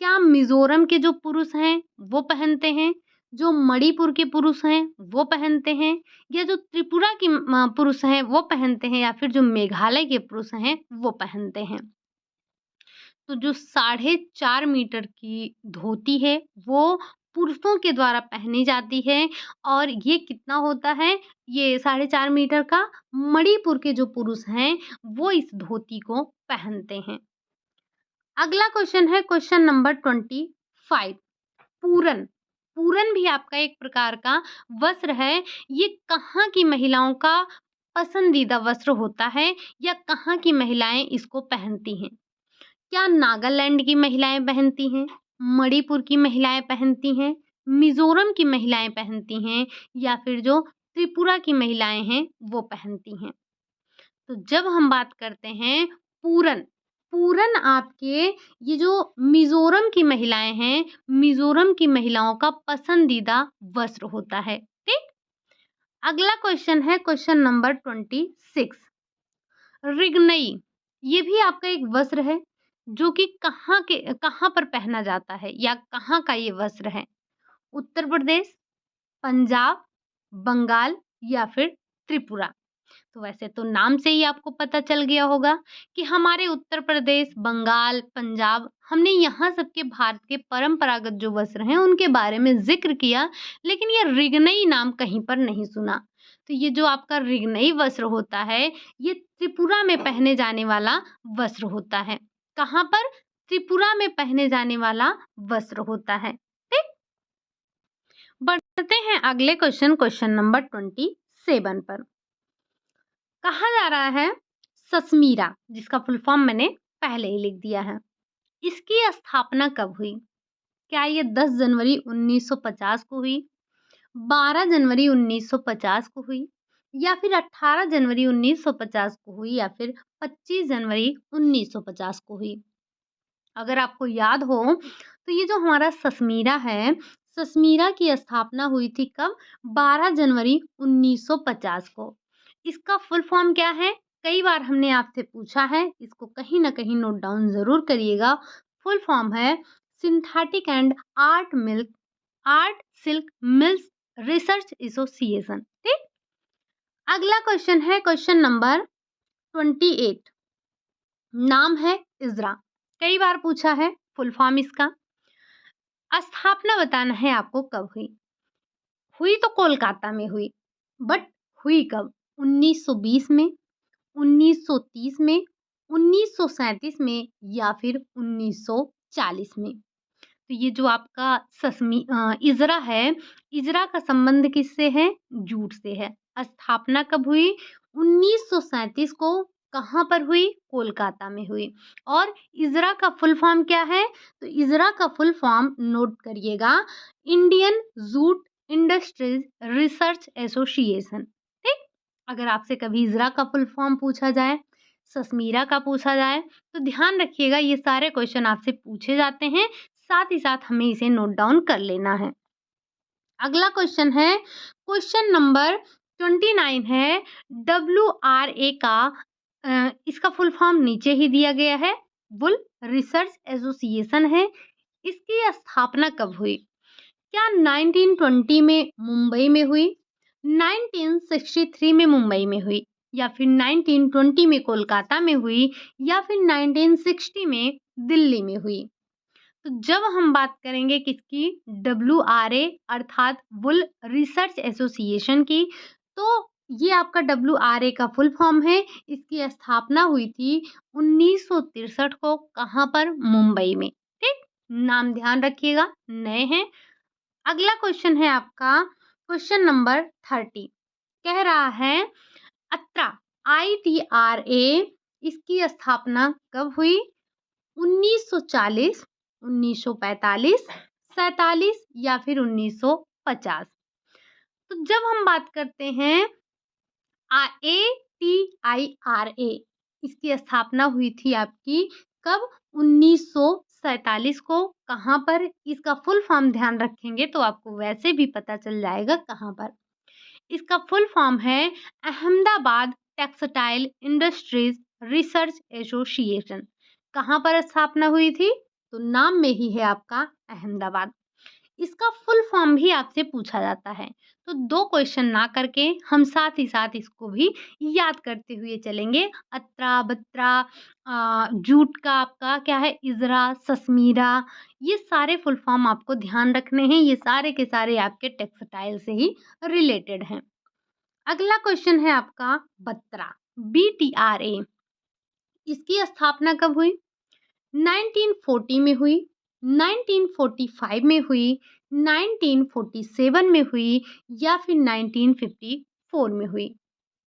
क्या मिज़ोरम के जो पुरुष हैं वो पहनते हैं? जो मणिपुर के पुरुष हैं वो पहनते हैं? या जो त्रिपुरा की पुरुष हैं वो पहनते हैं? या फिर जो मेघालय के पुरुष हैं वो पहनते हैं? तो जो 4.5 मीटर की धोती है वो पुरुषों के द्वारा पहनी जाती है। और ये कितना होता है? ये 4.5 मीटर का। मणिपुर के जो पुरुष हैं वो इस धोती को पहनते हैं। अगला क्वेश्चन है क्वेश्चन नंबर 25। पूरन। पूरन भी आपका एक प्रकार का वस्त्र है। ये कहाँ की महिलाओं का पसंदीदा वस्त्र होता है या कहाँ की महिलाएं इसको पहनती हैं? क्या नागालैंड की महिलाएं पहनती हैं? मणिपुर की महिलाएं पहनती हैं? मिजोरम की महिलाएं पहनती हैं? या फिर जो त्रिपुरा की महिलाएं हैं वो पहनती हैं? तो जब हम बात करते हैं पूरन, पूरन आपके ये जो मिज़ोरम की महिलाएँ हैं, मिज़ोरम की महिलाओं का पसंदीदा वस्त्र होता है, ठीक? अगला क्वेश्चन है क्वेश्चन नंबर 26। रिगनई, ये भी आपका एक वस्त्र है, जो कि कहाँ पर पहना जाता है या कहाँ का ये वस्त्र है? उत्तर प्रदेश, पंजाब, बंगाल या फिर त्रिपुरा? तो वैसे तो नाम से ही आपको पता चल गया होगा कि हमारे उत्तर प्रदेश, बंगाल, पंजाब, हमने यहाँ सबके भारत के परंपरागत जो वस्त्र हैं उनके बारे में ज़िक्र किया, लेकिन ये रिगनई नाम कहीं पर नहीं सुना। तो ये जो आपका रिगनई वस्त्र होता है, ये त्रिपुरा में पहने जाने वाला वस्त्र होता है। कहाँ पर? त्रिपुरा में पहने जाने वाला वस्त्र होता है। ठीक? बढ़ते हैं अगले क्वेश्चन नंबर 27 पर। कहा जा रहा है ससमीरा, जिसका फुल फॉर्म मैंने पहले ही लिख दिया है। इसकी स्थापना कब हुई? क्या ये 10 जनवरी 1950 को हुई, 12 जनवरी 1950 को हुई, या फिर 18 जनवरी 1950 को हुई, या फिर 25 जनवरी 1950 को हुई? अगर आपको याद हो तो ये जो हमारा ससमीरा है, ससमीरा की स्थापना हुई थी कब? 12 जनवरी 1950 को। इसका फुल फॉर्म क्या है? कई बार हमने आपसे पूछा है, इसको कहीं ना कहीं नोट डाउन जरूर करिएगा। फुल फॉर्म है synthetic and art silk mills research association. ठीक। अगला क्वेश्चन है क्वेश्चन नंबर 28। नाम है इजरा, कई बार पूछा है। फुल फॉर्म इसका, स्थापना बताना है आपको कब हुई। हुई तो कोलकाता में हुई, बट हुई कब? 1920 में, 1930 में, 1937 में, या फिर 1940 में? तो ये जो आपका इजरा है, इजरा का संबंध किससे है? जूट से है। स्थापना कब हुई? 1937 को। कहाँ पर हुई? कोलकाता में हुई। और इजरा का फुल फॉर्म क्या है? तो इजरा का फुल फॉर्म नोट करिएगा, Indian jute industries research association. ठीक। अगर आपसे कभी इजरा का फुल फॉर्म पूछा जाए, ससमीरा का पूछा जाए, तो ध्यान रखिएगा ये सारे क्वेश्चन आपसे पूछे जाते हैं। साथ ही साथ हमें इसे नोट डाउन कर लेना है। अगला क्वेश्चन है, क्वेश्चन नंबर 29 है। WRA का इसका फुल फॉर्म नीचे ही दिया गया है, वुल रिसर्च एसोसिएशन है। इसकी स्थापना कब हुई? क्या 1920 में मुंबई में हुई, 1963 में मुंबई में हुई, या फिर 1920 में कोलकाता में हुई, या फिर 1960 में दिल्ली में हुई? तो जब हम बात करेंगे किसकी, WRA अर्थात वुल रिसर्च एसोसिएशन की, तो ये आपका WRA का फुल फॉर्म है। इसकी स्थापना हुई थी 1963 को, कहाँ पर? मुंबई में। ठीक, नाम ध्यान रखिएगा, नए हैं। अगला क्वेश्चन है आपका क्वेश्चन नंबर 30, कह रहा है अत्रा ITRA इसकी स्थापना कब हुई? 1940, 1945, 47 या फिर 1950? तो जब हम बात करते हैं ATIRA, इसकी स्थापना हुई थी आपकी कब? 1947 को, कहाँ पर? इसका फुल फॉर्म ध्यान रखेंगे तो आपको वैसे भी पता चल जाएगा कहाँ पर। इसका फुल फॉर्म है Ahmedabad textile industries research association. कहाँ पर स्थापना हुई थी? तो नाम में ही है आपका अहमदाबाद। इसका फुल फॉर्म भी आपसे पूछा जाता है, तो 2 क्वेश्चन ना करके हम साथ ही साथ इसको भी याद करते हुए चलेंगे। अत्रा, बत्रा, जूट का आपका क्या है? इजरा, सस्मीरा, ये सारे फुल फॉर्म आपको ध्यान रखने हैं। ये सारे के सारे आपके टेक्सटाइल से ही रिलेटेड हैं। अगला क्वेश्चन है आपका बत्रा, BTRA, इसकी स्थापना कब हुई? 1940 में हुई, 1945 में हुई, 1947 में हुई, या फिर 1954 में हुई?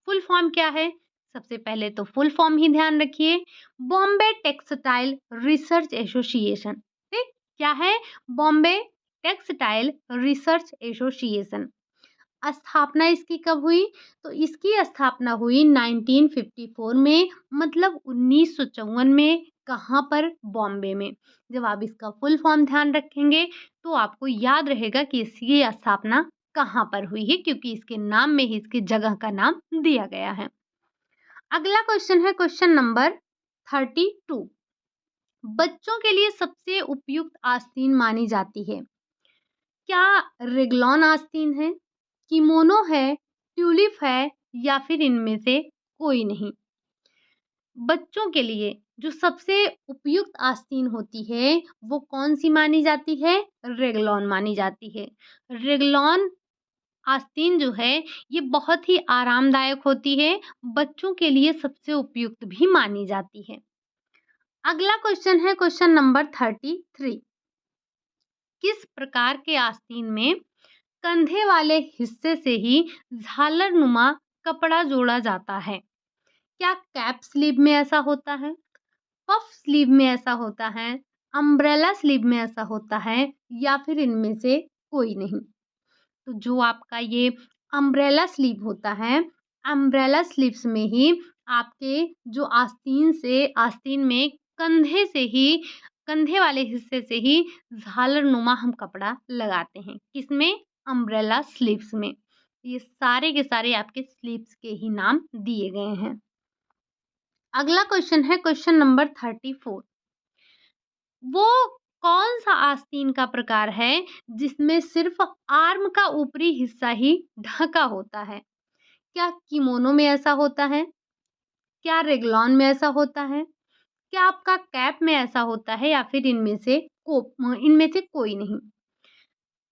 फुल फॉर्म क्या है? सबसे पहले तो फुल फॉर्म ही ध्यान रखिए, बॉम्बे टेक्सटाइल रिसर्च एसोसिएशन। ठीक, क्या है? Bombay textile research association. स्थापना इसकी कब हुई? तो इसकी स्थापना हुई 1954 में, मतलब 1954 में। कहाँ पर? बॉम्बे में। जब आप इसका फुल फॉर्म ध्यान रखेंगे तो आपको याद रहेगा कि इसकी स्थापना कहाँ पर हुई है, क्योंकि इसके नाम में ही इसकी जगह का नाम दिया गया है। अगला क्वेश्चन है क्वेश्चन नंबर 32, बच्चों के लिए सबसे उपयुक्त आस्तीन मानी जाती है। क्या रेगलॉन आस्तीन है, किमोनो है, ट्यूलिप है, या फिर इनमें से कोई नहीं? बच्चों के लिए जो सबसे उपयुक्त आस्तीन होती है वो कौन सी मानी जाती है? रेगलॉन मानी जाती है। रेगलॉन आस्तीन जो है ये बहुत ही आरामदायक होती है, बच्चों के लिए सबसे उपयुक्त भी मानी जाती है। अगला क्वेश्चन है क्वेश्चन नंबर 33, किस प्रकार के आस्तीन में कंधे वाले हिस्से से ही झालरनुमा कपड़ा जोड़ा जाता है? क्या कैप स्लीव में ऐसा होता है, पफ स्लीव में ऐसा होता है, अम्ब्रेला स्लीव में ऐसा होता है, या फिर इनमें से कोई नहीं? तो जो आपका ये अम्ब्रेला स्लीव होता है, अम्ब्रेला स्लीव्स में ही आपके जो आस्तीन में कंधे वाले हिस्से से ही झालरनुमा हम कपड़ा लगाते हैं। किसमें? अम्ब्रेला स्लीव्स में। ये सारे के सारे आपके स्लीव्स के ही नाम दिए गए हैं। अगला क्वेश्चन है क्वेश्चन नंबर 34, वो कौन सा आस्तीन का प्रकार है जिसमें सिर्फ आर्म का ऊपरी हिस्सा ही ढका होता है? क्या किमोनो में ऐसा होता है, क्या रेगलॉन में ऐसा होता है, क्या आपका कैप में ऐसा होता है, या फिर इनमें से कोई नहीं?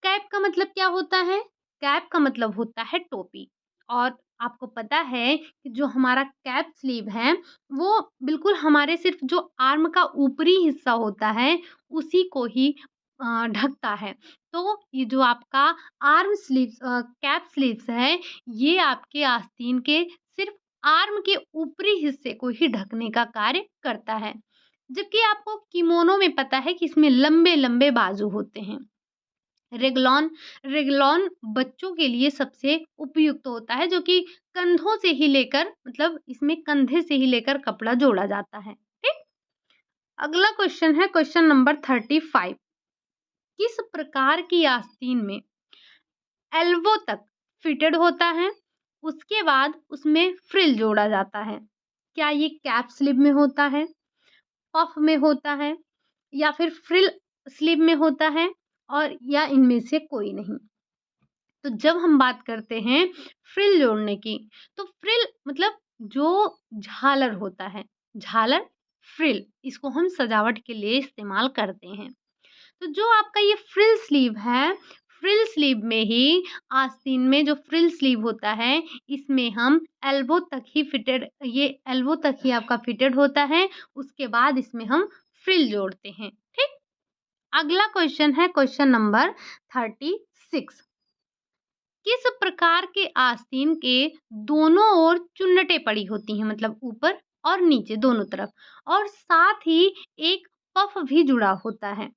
कैप का मतलब क्या होता है? कैप का मतलब होता है टोपी। और आपको पता है कि जो हमारा कैप स्लीव है वो बिल्कुल हमारे सिर्फ जो आर्म का ऊपरी हिस्सा होता है उसी को ही ढकता है। तो ये जो आपका कैप स्लीव्स है ये आपके आस्तीन के सिर्फ आर्म के ऊपरी हिस्से को ही ढकने का कार्य करता है। जबकि आपको किमोनो में पता है कि इसमें लंबे लंबे बाजू होते हैं। रेगलॉन रेगलॉन बच्चों के लिए सबसे उपयुक्त होता है, जो कि कंधों से ही लेकर मतलब इसमें कंधे से ही लेकर कपड़ा जोड़ा जाता है। ठीक, अगला क्वेश्चन है क्वेश्चन नंबर 35, किस प्रकार की आस्तीन में एल्बो तक फिटेड होता है, उसके बाद उसमें फ्रिल जोड़ा जाता है? क्या ये कैप स्लीव में होता है, पफ में होता है या फिर फ्रिल स्लीव में होता है और या इनमें से कोई नहीं? तो जब हम बात करते हैं फ्रिल जोड़ने की, तो फ्रिल मतलब जो झालर होता है, झालर, फ्रिल, इसको हम सजावट के लिए इस्तेमाल करते हैं। तो जो आपका ये फ्रिल स्लीव है, फ्रिल स्लीव में ही आस्तीन में जो फ्रिल स्लीव होता है, इसमें हम एल्बो तक ही फिटेड, ये एल्बो तक ही आपका फिटेड होता है, उसके बाद इसमें हम फ्रिल जोड़ते हैं, ठीक? अगला क्वेश्चन है क्वेश्चन नंबर 36। किस प्रकार के आस्तीन के दोनों ओर चुन्नटें पड़ी होती हैं, मतलब ऊपर और नीचे दोनों तरफ, और साथ ही एक पफ भी जुड़ा होता है?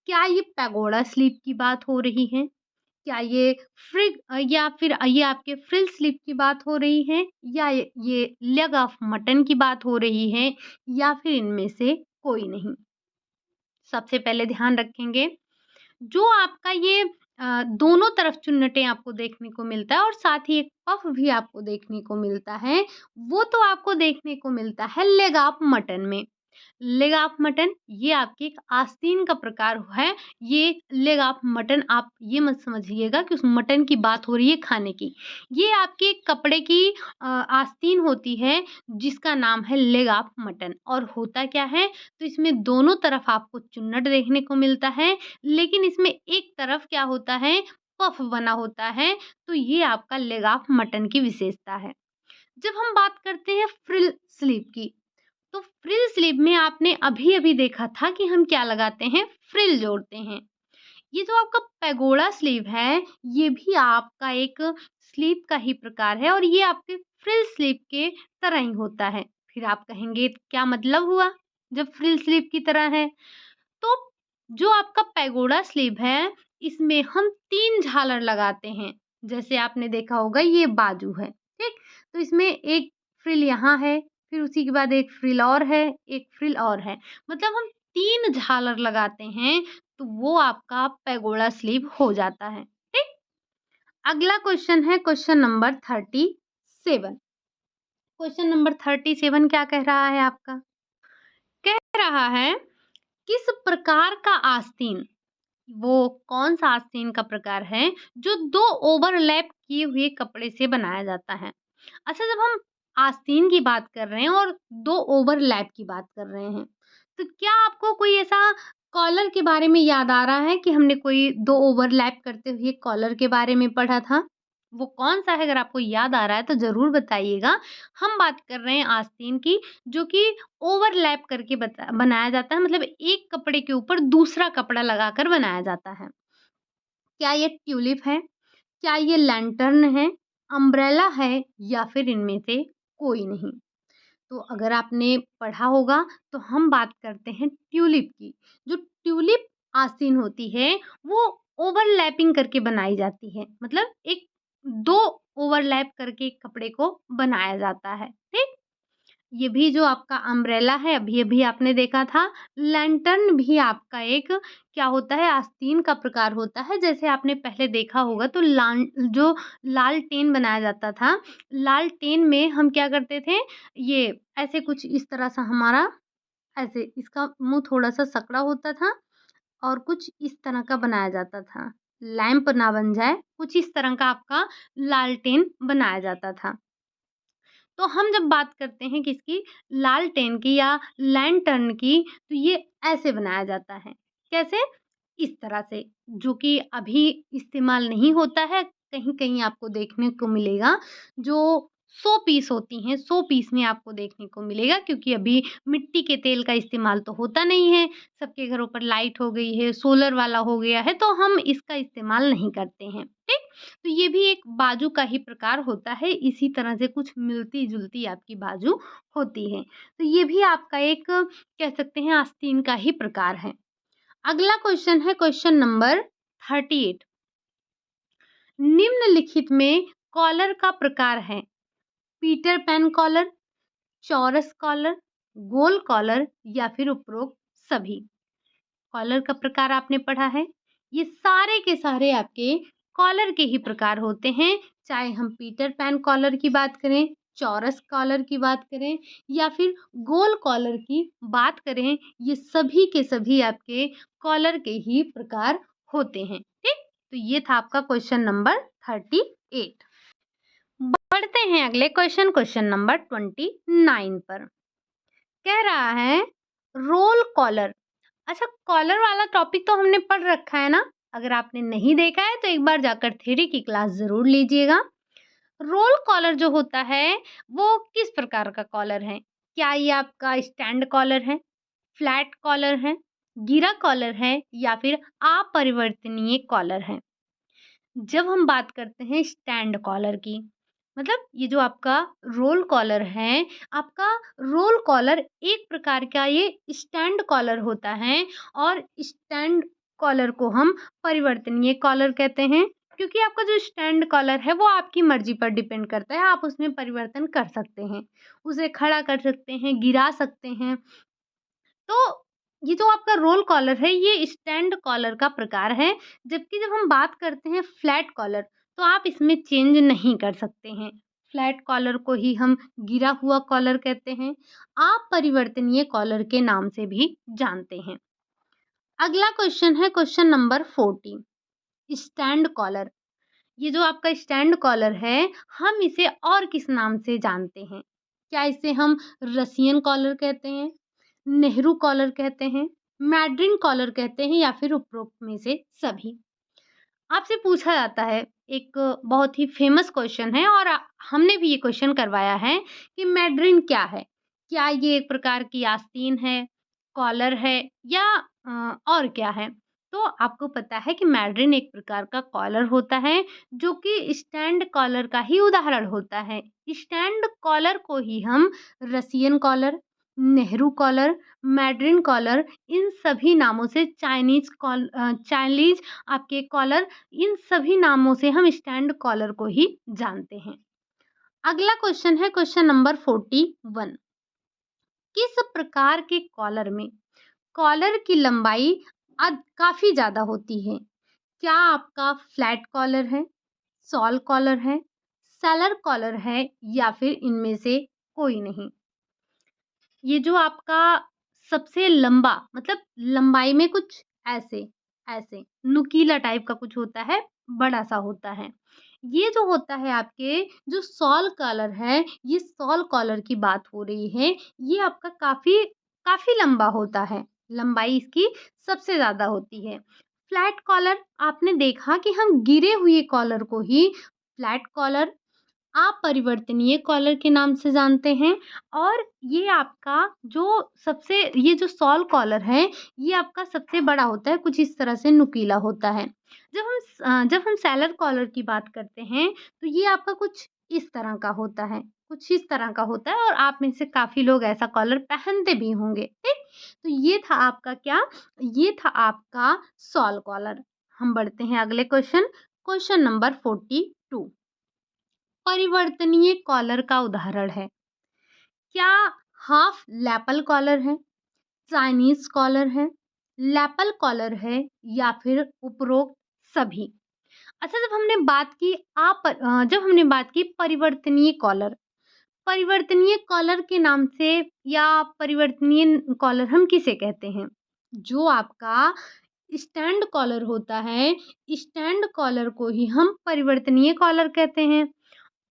क्या ये पैगोडा स्लीप की बात हो रही है? क्या ये या फिर ये आपके फ्रिल स्लीप की बात हो रही है? या ये लेग ऑफ मटन की बात हो रही है? या फिर इनमें से कोई नहीं? सबसे पहले ध्यान रखेंगे, जो आपका ये दोनों तरफ चुन्नटें आपको देखने को मिलता है और साथ ही एक पफ भी आपको देखने को मिलता है, वो तो आपको देखने को मिलता है लेग ऑफ मटन में। लेग ऑफ मटन ये आपकी एक आस्तीन का प्रकार है। ये लेग ऑफ मटन, आप ये मत समझिएगा कि उस मटन की बात हो रही है खाने की। ये आपके एक कपड़े की आस्तीन होती है जिसका नाम है लेग ऑफ मटन। और होता क्या है, तो इसमें दोनों तरफ आपको चुन्नट देखने को मिलता है, लेकिन इसमें एक तरफ क्या होता है, पफ बना होता है। तो ये आपका लेग ऑफ मटन की विशेषता है। जब हम बात करते हैं फ्रिल स्लीव की, तो फ्रिल स्लीव में आपने अभी-अभी देखा था कि हम क्या लगाते हैं, फ्रिल जोड़ते हैं। ये जो आपका पैगोडा स्लीव है, ये भी आपका एक स्लीव का ही प्रकार है और ये आपके फ्रिल स्लीव के तरह ही होता है। फिर आप कहेंगे क्या मतलब हुआ जब फ्रिल स्लीव की तरह है? तो जो आपका पैगोडा स्लीव है, इसमें हम 3 झालर लगाते हैं। जैसे आपने देखा होगा ये बाजू है, ठीक? तो इसमें एक फ्रिल यहाँ है, फिर उसी के बाद एक फ्रिल और है, एक फ्रिल और है। मतलब हम 3 झालर लगाते हैं, तो वो आपका पैगोडा स्लीव हो जाता है, ठीक? अगला क्वेश्चन है क्वेश्चन नंबर 37। क्वेश्चन नंबर 37 क्या कह रहा है आपका? कह रहा है, किस प्रकार का आस्तीन, वो कौन-सा आस्तीन का प्रकार है जो 2 ओवरलैप किए हुए कपड़े से बनाया जाता है? अच्छा, जब हम आस्तीन की बात कर रहे हैं और 2 ओवरलैप की बात कर रहे हैं, तो क्या आपको कोई ऐसा कॉलर के बारे में याद आ रहा है कि हमने कोई 2 ओवरलैप करते हुए कॉलर के बारे में पढ़ा था? वो कौन-सा है? अगर आपको याद आ रहा है तो ज़रूर बताइएगा। हम बात कर रहे हैं आस्तीन की, जो कि ओवरलैप करके बनाया जाता है, मतलब एक कपड़े के ऊपर दूसरा कपड़ा लगाकर बनाया जाता है। क्या ये ट्यूलिप है? क्या ये लैंटर्न है, अम्ब्रेला है या फिर इनमें से कोई नहीं? तो अगर आपने पढ़ा होगा तो हम बात करते हैं ट्यूलिप की। जो ट्यूलिप आस्तीन होती है वो ओवरलैपिंग करके बनाई जाती है। मतलब एक 2 ओवरलैप करके एक कपड़े को बनाया जाता है, ठीक? ये भी जो आपका अम्ब्रेला है, अभी-अभी आपने देखा था, लैंटर्न भी आपका एक क्या होता है, आस्तीन का प्रकार होता है। जैसे आपने पहले देखा होगा तो जो लालटेन बनाया जाता था, लालटेन में हम क्या करते थे, ये ऐसे कुछ इस तरह सा हमारा ऐसे इसका मुँह थोड़ा-सा सकड़ा होता था और कुछ इस तरह का बनाया जाता था। लैंप ना बन जाए, कुछ इस तरह का आपका लालटेन बनाया जाता था। तो हम जब बात करते हैं किसकी, लालटेन की या लैंटर्न की, तो ये ऐसे बनाया जाता है। कैसे? इस तरह से, जो कि अभी इस्तेमाल नहीं होता है, कहीं-कहीं आपको देखने को मिलेगा। जो शो पीस होती हैं, शो पीस में आपको देखने को मिलेगा, क्योंकि अभी मिट्टी के तेल का इस्तेमाल तो होता नहीं है। सबके घरों पर लाइट हो गई है, सोलर वाला हो गया है, तो हम इसका इस्तेमाल नहीं करते हैं, ठीक? तो ये भी एक बाजू का ही प्रकार होता है, इसी तरह से कुछ मिलती-जुलती आपकी बाजू होती है। तो ये भी आपका एक कह सकते हैं आस्तीन का ही प्रकार है। अगला क्वेश्चन है क्वेश्चन नंबर 38। निम्नलिखित में कॉलर का प्रकार है, पीटर पैन कॉलर, चौरस कॉलर, गोल कॉलर या फिर उपरोक्त सभी? कॉलर का प्रकार आपने पढ़ा है, ये सारे के सारे आपके कॉलर के ही प्रकार होते हैं, चाहे हम पीटर पैन कॉलर की बात करें, चौरस कॉलर की बात करें या फिर गोल कॉलर की बात करें, ये सभी के सभी आपके कॉलर के ही प्रकार होते हैं। ठीक, तो ये था आपका क्वेश्चन नंबर 38। बढ़ते हैं अगले क्वेश्चन, क्वेश्चन नंबर 29 पर। कह रहा है रोल कॉलर। अच्छा, कॉलर वाला टॉपिक तो हमने पढ़ रखा है ना, अगर आपने नहीं देखा है तो एक बार जाकर थ्योरी की क्लास जरूर लीजिएगा। रोल कॉलर जो होता है वो किस प्रकार का कॉलर है? क्या ये आपका स्टैंड कॉलर है, फ्लैट कॉलर है, गिरा कॉलर है या फिर अपरिवर्तनीय कॉलर है? जब हम बात करते हैं स्टैंड कॉलर की, मतलब ये जो आपका रोल कॉलर है, आपका रोल कॉलर एक प्रकार का ये स्टैंड कॉलर होता है और स्टैंड कॉलर को हम परिवर्तनीय कॉलर कहते हैं, क्योंकि आपका जो स्टैंड कॉलर है वो आपकी मर्जी पर डिपेंड करता है, आप उसमें परिवर्तन कर सकते हैं, उसे खड़ा कर सकते हैं, गिरा सकते हैं। तो ये जो आपका रोल कॉलर है ये स्टैंड कॉलर का प्रकार है, जबकि जब हम बात करते हैं फ्लैट कॉलर तो आप इसमें चेंज नहीं कर सकते हैं। फ्लैट कॉलर को ही हम गिरा हुआ कॉलर कहते हैं, आप परिवर्तनीय कॉलर के नाम से भी जानते हैं। अगला क्वेश्चन है क्वेश्चन नंबर 40, स्टैंड कॉलर। ये जो आपका स्टैंड कॉलर है हम इसे और किस नाम से जानते हैं? क्या इसे हम रसियन कॉलर कहते हैं, नेहरू कॉलर कहते हैं, मैड्रिन कॉलर कहते हैं या फिर उपरोक्त में से सभी? आपसे पूछा जाता है, एक बहुत ही फेमस क्वेश्चन है और हमने भी ये क्वेश्चन करवाया है कि मैड्रिन क्या है? क्या ये एक प्रकार की आस्तीन है, कॉलर है या और क्या है? तो आपको पता है कि मैड्रिन एक प्रकार का कॉलर होता है जो कि स्टैंड कॉलर का ही उदाहरण होता है। स्टैंड कॉलर को ही हम Russian collar, Nehru collar, mandarin collar इन सभी नामों से चाइनीज आपके कॉलर, इन सभी नामों से हम स्टैंड कॉलर को ही जानते हैं। अगला क्वेश्चन है क्वेश्चन नंबर 41। किस प्रकार के कॉलर में कॉलर की लंबाई काफी ज्यादा होती है? क्या आपका फ्लैट कॉलर है, सॉल कॉलर है, सेलर कॉलर है या फिर इनमें से कोई नहीं? ये जो आपका सबसे लंबा, मतलब लंबाई में कुछ ऐसे ऐसे नुकीला टाइप का कुछ होता है, बड़ा सा होता है, ये जो होता है आपके जो सॉल कॉलर है, ये सॉल कॉलर की बात हो रही है। ये आपका काफी काफी लंबा होता है, लंबाई इसकी सबसे ज्यादा होती है। फ्लैट कॉलर आपने देखा कि हम गिरे हुए कॉलर को ही फ्लैट कॉलर, अपरिवर्तनीय कॉलर के नाम से जानते हैं। और ये आपका जो सबसे, ये जो सॉल कॉलर है ये आपका सबसे बड़ा होता है, कुछ इस तरह से नुकीला होता है। जब हम सेलर कॉलर की बात करते हैं तो ये आपका कुछ इस तरह का होता है, कुछ इस तरह का होता है और आप में से काफी लोग ऐसा कॉलर पहनते भी होंगे। ठीक, तो ये था आपका क्या, ये था आपका सॉल कॉलर। हम बढ़ते हैं अगले क्वेश्चन, क्वेश्चन नंबर 42। परिवर्तनीय कॉलर का उदाहरण है, क्या हाफ लैपल कॉलर है, चाइनीज कॉलर है, लैपल कॉलर है या फिर उपरोक्त सभी? अच्छा, जब हमने बात की परिवर्तनीय कॉलर, परिवर्तनीय कॉलर के नाम से या परिवर्तनीय कॉलर हम किसे कहते हैं? जो आपका स्टैंड कॉलर होता है, स्टैंड कॉलर को ही हम परिवर्तनीय कॉलर कहते हैं।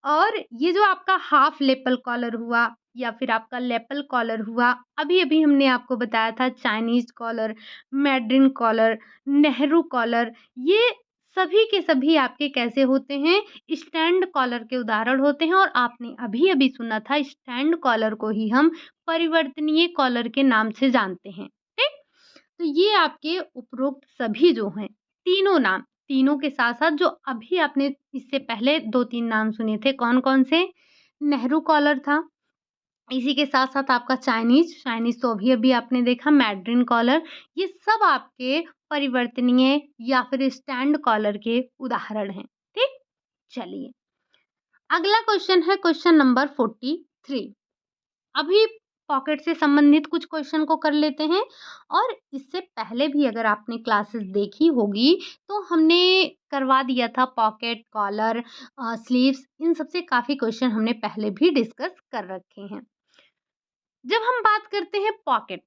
और ये जो आपका हाफ लेपल कॉलर हुआ या फिर आपका लेपल कॉलर हुआ, अभी अभी हमने आपको बताया था Chinese collar, mandarin collar, Nehru collar, ये सभी के सभी आपके कैसे होते हैं? स्टैंड कॉलर के उदाहरण होते हैं। और आपने अभी अभी सुना था स्टैंड कॉलर को ही हम परिवर्तनीय कॉलर के नाम से जानते हैं। ठीक, तो ये आपके उपरोक्त सभी जो हैं, तीनों नाम, तीनों के साथ-साथ जो अभी आपने इससे पहले 2-3 नाम सुने थे, कौन-कौन से? नेहरू कॉलर था, इसी के साथ-साथ आपका चाइनीज़ तो अभी-अभी आपने देखा, मैड्रिन कॉलर, ये सब आपके परिवर्तनीय या फिर स्टैंड कॉलर के उदाहरण हैं। ठीक? चलिए, अगला क्वेश्चन है क्वेश्चन नंबर 43। अभी पॉकेट से संबंधित कुछ क्वेश्चन को कर लेते हैं। और इससे पहले भी अगर आपने क्लासेस देखी होगी तो हमने करवा दिया था पॉकेट, कॉलर, स्लीव्स, इन सब से काफ़ी क्वेश्चन हमने पहले भी डिस्कस कर रखे हैं। जब हम बात करते हैं पॉकेट,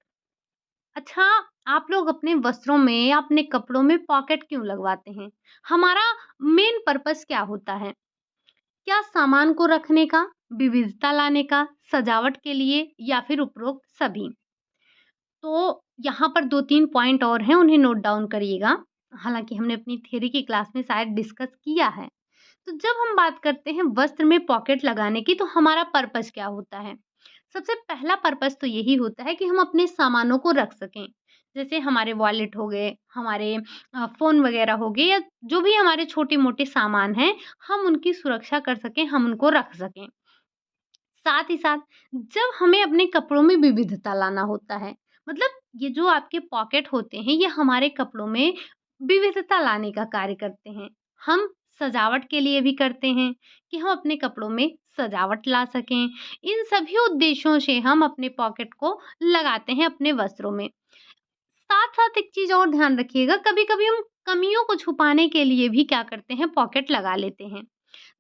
अच्छा, आप लोग अपने वस्त्रों में या अपने कपड़ों में पॉकेट क्यों लगवाते हैं? हमारा मेन पर्पस क्या होता है? क्या सामान को रखने का, विविधता लाने का, सजावट के लिए या फिर उपरोक्त सभी? तो यहाँ पर 2-3 पॉइंट और हैं, उन्हें नोट डाउन करिएगा। हालाँकि हमने अपनी थ्योरी की क्लास में शायद डिस्कस किया है। तो जब हम बात करते हैं वस्त्र में पॉकेट लगाने की, तो हमारा पर्पस क्या होता है? सबसे पहला पर्पस तो यही होता है कि हम अपने सामानों को रख सकें। जैसे हमारे वॉलेट हो गए, हमारे फ़ोन वगैरह हो गए, या जो भी हमारे छोटे-मोटे सामान हैं, हम उनकी सुरक्षा कर सकें, हम उनको रख सकें। साथ ही साथ जब हमें अपने कपड़ों में विविधता लाना होता है, मतलब ये जो आपके पॉकेट होते हैं, ये हमारे कपड़ों में विविधता लाने का कार्य करते हैं। हम सजावट के लिए भी करते हैं कि हम अपने कपड़ों में सजावट ला सकें। इन सभी उद्देश्यों से हम अपने पॉकेट को लगाते हैं अपने वस्त्रों में। साथ-साथ एक चीज़ और ध्यान रखिएगा, कभी-कभी हम कमियों को छुपाने के लिए भी क्या करते हैं, पॉकेट लगा लेते हैं।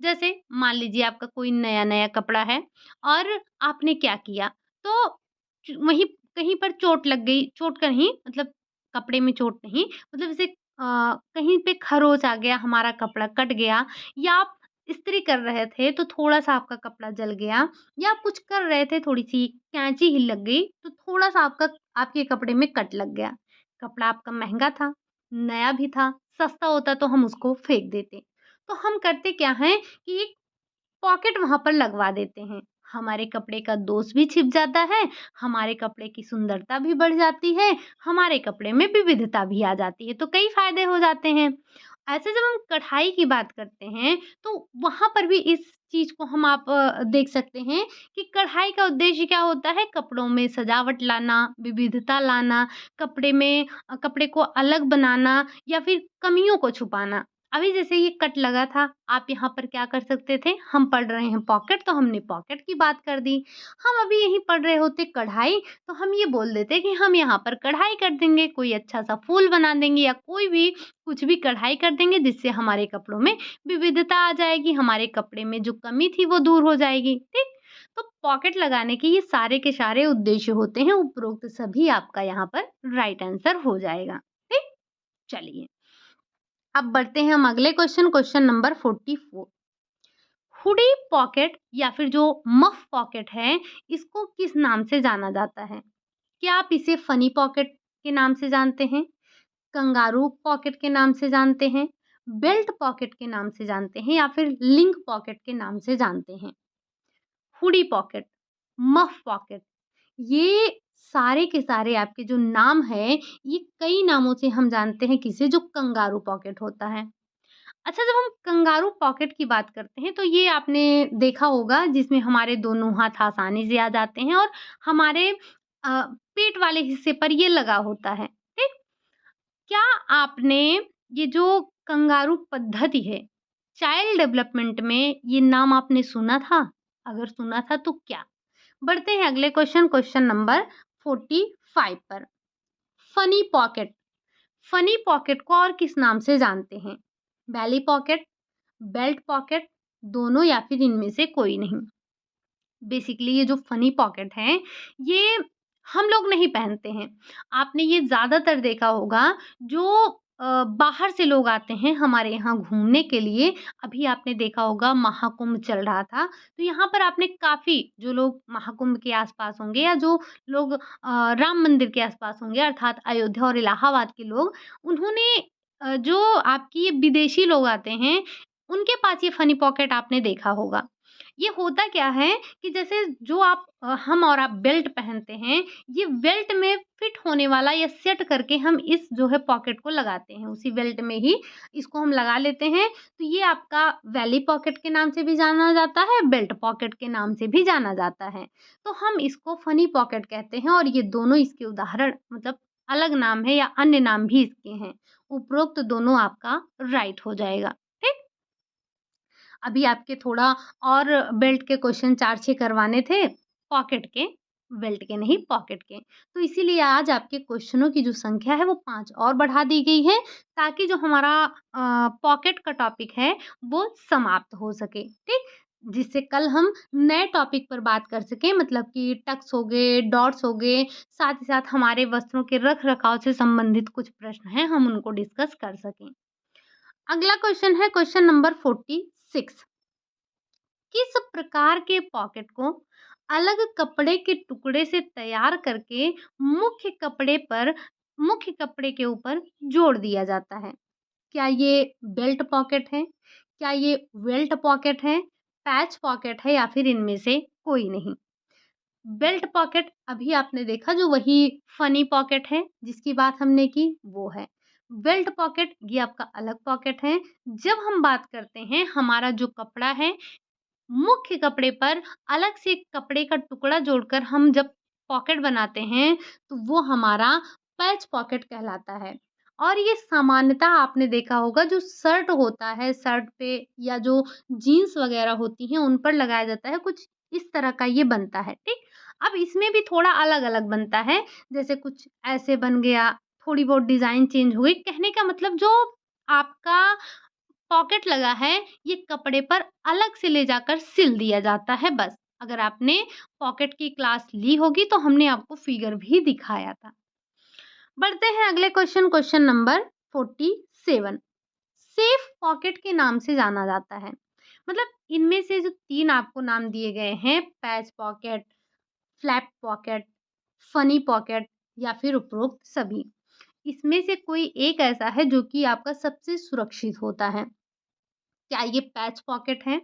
जैसे मान लीजिए आपका कोई नया-नया कपड़ा है और आपने क्या किया, तो वहीं कहीं पर चोट लग गई, चोट कहीं मतलब कपड़े में चोट नहीं, मतलब जैसे कहीं पे खरोंच आ गया, हमारा कपड़ा कट गया, या आप इस्त्री कर रहे थे तो थोड़ा-सा आपका कपड़ा जल गया, या आप कुछ कर रहे थे, थोड़ी-सी कैंची ही लग गई, तो थोड़ा-सा आपके कपड़े में कट लग गया। कपड़ा आपका महँगा था, नया भी था, सस्ता होता तो हम उसको फेंक देते। तो हम करते क्या हैं कि एक पॉकेट वहाँ पर लगवा देते हैं। हमारे कपड़े का दोष भी छिप जाता है, हमारे कपड़े की सुंदरता भी बढ़ जाती है, हमारे कपड़े में विविधता भी आ जाती है, तो कई फ़ायदे हो जाते हैं। ऐसे जब हम कढ़ाई की बात करते हैं, तो वहाँ पर भी इस चीज़ को हम आप देख सकते हैं कि कढ़ाई का उद्देश्य क्या होता है, कपड़ों में सजावट लाना, विविधता लाना, कपड़े को अलग बनाना या फिर कमियों को छुपाना। अभी जैसे ये कट लगा था, आप यहाँ पर क्या कर सकते थे, हम पढ़ रहे हैं पॉकेट तो हमने पॉकेट की बात कर दी। हम अभी यहीं पढ़ रहे होते कढ़ाई, तो हम ये बोल देते कि हम यहाँ पर कढ़ाई कर देंगे, कोई अच्छा-सा फूल बना देंगे या कोई भी कुछ भी कढ़ाई कर देंगे, जिससे हमारे कपड़ों में विविधता आ जाएगी, हमारे कपड़े में जो कमी थी वो दूर हो जाएगी, ठीक? तो पॉकेट लगाने के ये सारे के सारे उद्देश्य होते हैं, उपरोक्त सभी आपका यहाँ पर राइट आंसर हो जाएगा, ठीक? चलिए। अब बढ़ते हैं हम अगले क्वेश्चन नंबर 44। हुडी पॉकेट या फिर जो मफ पॉकेट है, इसको किस नाम से जाना जाता है? क्या आप इसे फनी पॉकेट के नाम से जानते हैं, कंगारू पॉकेट के नाम से जानते हैं, बेल्ट पॉकेट के नाम से जानते हैं या फिर लिंक पॉकेट के नाम से जानते हैं? हुडी पॉकेट, मफ पॉकेट, ये सारे के सारे आपके जो नाम हैं, ये कई नामों से हम जानते हैं किसे, जो कंगारू पॉकेट होता है। अच्छा, जब हम कंगारू पॉकेट की बात करते हैं तो ये आपने देखा होगा जिसमें हमारे दोनों हाथ आसानी से आ जाते हैं और हमारे पेट वाले हिस्से पर ये लगा होता है, ठीक? क्या आपने ये जो कंगारू पद्धति है, चाइल्ड डेवलपमेंट में ये नाम आपने सुना था? अगर सुना था तो क्या? बढ़ते हैं अगले क्वेश्चन नंबर 45 पर। फनी पॉकेट, फनी पॉकेट को और किस नाम से जानते हैं? बेली पॉकेट, बेल्ट पॉकेट, दोनों या फिर इनमें से कोई नहीं। बेसिकली ये जो फनी पॉकेट हैं, ये हम लोग नहीं पहनते हैं। आपने ये ज़्यादातर देखा होगा जो बाहर से लोग आते हैं हमारे यहाँ घूमने के लिए। अभी आपने देखा होगा महाकुंभ चल रहा था, तो यहाँ पर आपने काफ़ी जो लोग महाकुंभ के आस-पास होंगे या जो लोग राम मंदिर के आस-पास होंगे, अर्थात अयोध्या और इलाहाबाद के लोग, उन्होंने जो आपकी ये विदेशी लोग आते हैं, उनके पास ये फनी पॉकेट आपने देखा होगा। ये होता क्या है कि जैसे जो हम और आप बेल्ट पहनते हैं, ये बेल्ट में फिट होने वाला या सेट करके हम इस जो है पॉकेट को लगाते हैं, उसी बेल्ट में ही इसको हम लगा लेते हैं। तो ये आपका वैली पॉकेट के नाम से भी जाना जाता है, बेल्ट पॉकेट के नाम से भी जाना जाता है। तो हम इसको फनी पॉकेट कहते हैं और ये दोनों इसके उदाहरण मतलब अलग नाम है या अन्य नाम भी इसके हैं। उपरोक्त दोनों आपका राइट हो जाएगा, ठीक? अभी आपके थोड़ा और बेल्ट के क्वेश्चन 4-6 करवाने थे पॉकेट के, बेल्ट के नहीं, पॉकेट के। तो इसीलिए आज आपके क्वेश्चनों की जो संख्या है वो 5 और बढ़ा दी गई है, ताकि जो हमारा पॉकेट का टॉपिक है वो समाप्त हो सके, ठीक? जिससे कल हम नए टॉपिक पर बात कर सकें, मतलब कि टक्स हो गए, डॉट्स हो गए, साथ ही साथ हमारे वस्त्रों के रख-रखाव से संबंधित कुछ प्रश्न हैं, हम उनको डिस्कस कर सकें। अगला क्वेश्चन है क्वेश्चन नंबर 46। किस प्रकार के पॉकेट को अलग कपड़े के टुकड़े से तैयार करके मुख्य कपड़े के ऊपर जोड़ दिया जाता है? क्या ये बेल्ट पॉकेट है? क्या ये वेल्ट पॉकेट है? पैच पॉकेट है या फिर इनमें से कोई नहीं? बेल्ट पॉकेट अभी आपने देखा, जो वही फनी पॉकेट है जिसकी बात हमने की, वो है। बेल्ट पॉकेट ये आपका अलग पॉकेट है। जब हम बात करते हैं हमारा जो कपड़ा है, मुख्य कपड़े पर अलग से एक कपड़े का टुकड़ा जोड़कर हम जब पॉकेट बनाते हैं, तो वो हमारा पैच पॉकेट कहलाता है। और ये सामान्यतः आपने देखा होगा, जो शर्ट होता है, शर्ट पे या जो जीन्स वगैरह होती हैं उन पर लगाया जाता है, कुछ इस तरह का ये बनता है, ठीक? अब इसमें भी थोड़ा अलग-अलग बनता है, जैसे कुछ ऐसे बन गया, थोड़ी बहुत डिज़ाइन चेंज हो गई। कहने का मतलब, जो आपका पॉकेट लगा है, ये कपड़े पर अलग से ले जाकर सिल दिया जाता है बस। अगर आपने पॉकेट की क्लास ली होगी तो हमने आपको फिगर भी दिखाया था। बढ़ते हैं अगले question, question number 47। Safe pocket के नाम से जाना जाता है। मतलब इनमें से जो 3 आपको नाम दिए गए हैं, patch pocket, flap pocket, funny pocket या फिर उपरोक्त सभी, इसमें से कोई एक ऐसा है जो कि आपका सबसे सुरक्षित होता है। क्या ये पैच पॉकेट है,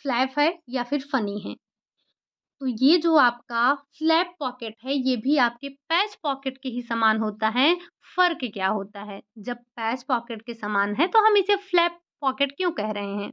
फ्लैप है या फिर फनी है? तो ये जो आपका फ्लैप पॉकेट है, ये भी आपके पैच पॉकेट के ही समान होता है। फ़र्क क्या होता है? जब पैच पॉकेट के समान है तो हम इसे फ्लैप पॉकेट क्यों कह रहे हैं?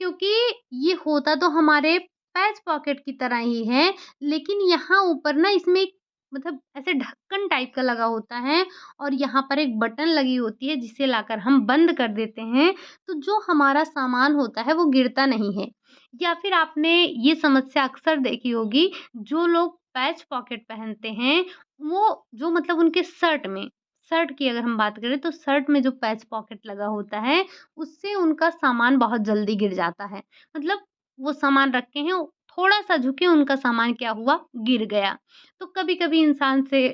क्योंकि ये होता तो हमारे पैच पॉकेट की तरह ही है, लेकिन यहाँ ऊपर ना इसमें एक, मतलब ऐसे ढक्कन टाइप का लगा होता है और यहाँ पर एक बटन लगी होती है जिसे लाकर हम बंद कर देते हैं, तो जो हमारा सामान होता है वो गिरता नहीं है। या फिर आपने ये समस्या अक्सर देखी होगी, जो लोग पैच पॉकेट पहनते हैं, वो जो मतलब उनके शर्ट की अगर हम बात करें तो शर्ट में जो पैच पॉकेट लगा होता है, उससे उनका सामान बहुत जल्दी गिर जाता है। मतलब वो सामान रखे हैं, थोड़ा-सा झुके, उनका सामान क्या हुआ, गिर गया। तो कभी-कभी इंसान से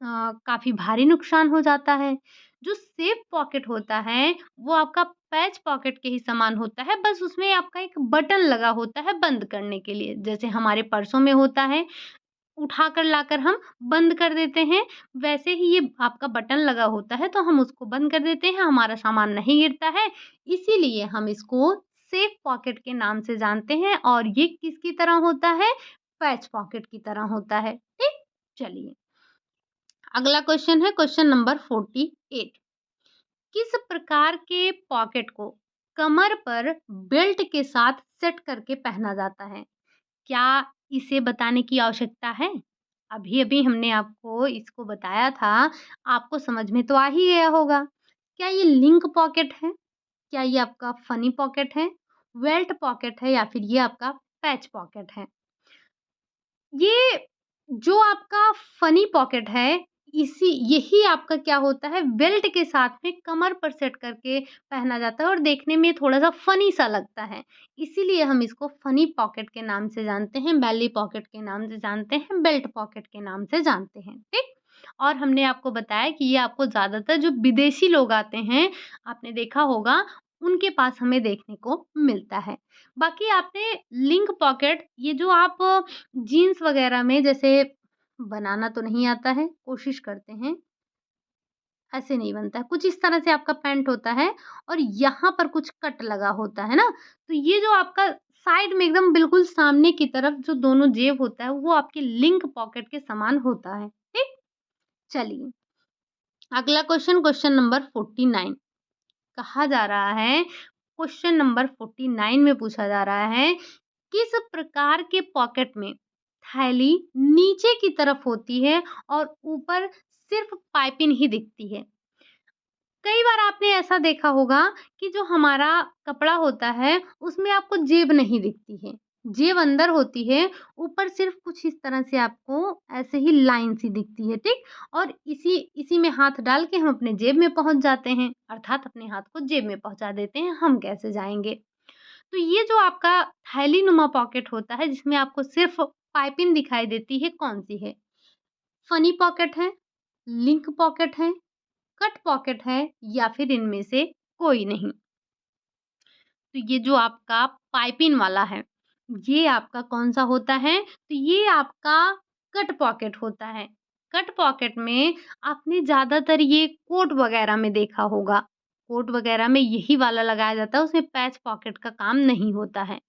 काफ़ी भारी नुकसान हो जाता है। जो सेफ पॉकेट होता है, वो आपका पैच पॉकेट के ही समान होता है, बस उसमें आपका एक बटन लगा होता है बंद करने के लिए। जैसे हमारे पर्सों में होता है, उठाकर लाकर हम बंद कर देते हैं, वैसे ही ये आपका बटन लगा होता है, तो हम उसको बंद कर देते हैं, हमारा सामान नहीं गिरता है। इसीलिए हम इसको सेफ पॉकेट के नाम से जानते हैं और ये किसकी तरह होता है? पैच पॉकेट की तरह होता है, ठीक? चलिए, अगला क्वेश्चन है क्वेश्चन नंबर 48। किस प्रकार के पॉकेट को कमर पर बेल्ट के साथ सेट करके पहना जाता है? क्या इसे बताने की आवश्यकता है? अभी-अभी हमने आपको इसको बताया था, आपको समझ में तो आ ही गया होगा। क्या ये लिंक पॉकेट है? क्या ये आपका फनी पॉकेट है? वेल्ट पॉकेट है या फिर ये आपका पैच पॉकेट है? ये जो आपका फनी पॉकेट है, यही आपका क्या होता है, बेल्ट के साथ में कमर पर सेट करके पहना जाता है और देखने में थोड़ा-सा फनी सा लगता है। इसीलिए हम इसको फनी पॉकेट के नाम से जानते हैं, बेली पॉकेट के नाम से जानते हैं, बेल्ट पॉकेट के नाम से जानते हैं, ठीक? और हमने आपको बताया कि ये आपको ज़्यादातर जो विदेशी लोग आते हैं, आपने देखा होगा, उनके पास हमें देखने को मिलता है। बाकी आपने लिंक पॉकेट, ये जो आप जीन्स वगैरह में, जैसे बनाना तो नहीं आता है, कोशिश करते हैं, ऐसे नहीं बनता है। कुछ इस तरह से आपका पैंट होता है और यहाँ पर कुछ कट लगा होता है ना, तो ये जो आपका साइड में एकदम बिल्कुल सामने की तरफ जो दोनों जेब होता है, वो आपके लिंक पॉकेट के समान होता है, ठीक? चलिए, अगला क्वेश्चन, क्वेश्चन नंबर 49। कहा जा रहा है, क्वेश्चन नंबर 49 में पूछा जा रहा है, किस प्रकार के पॉकेट में थैली नीचे की तरफ होती है और ऊपर सिर्फ पाइपिंग ही दिखती है? कई बार आपने ऐसा देखा होगा कि जो हमारा कपड़ा होता है, उसमें आपको जेब नहीं दिखती है। जेब अंदर होती है, ऊपर सिर्फ़ कुछ इस तरह से आपको ऐसे ही लाइन सी दिखती है, ठीक? और इसी इसी में हाथ डाल के हम अपने जेब में पहुँच जाते हैं, अर्थात अपने हाथ को जेब में पहुँचा देते हैं, हम कैसे जाएँगे? तो ये जो आपका थैलीनुमा पॉकेट होता है, जिसमें आपको सिर्फ़ पाइपिंग दिखाई देती है, कौन-सी है? फ़नी पॉकेट है, लिंक पॉकेट है, कट पॉकेट है या फिर इनमें से कोई नहीं? तो ये जो आपका पाइपिंग वाला है, ये आपका कौन-सा होता है? तो ये आपका कट पॉकेट होता है। कट पॉकेट में आपने ज़्यादातर ये कोट वग़ैरह में देखा होगा। कोट वग़ैरह में यही वाला लगाया जाता है, उसमें पैच पॉकेट का काम नहीं होता है।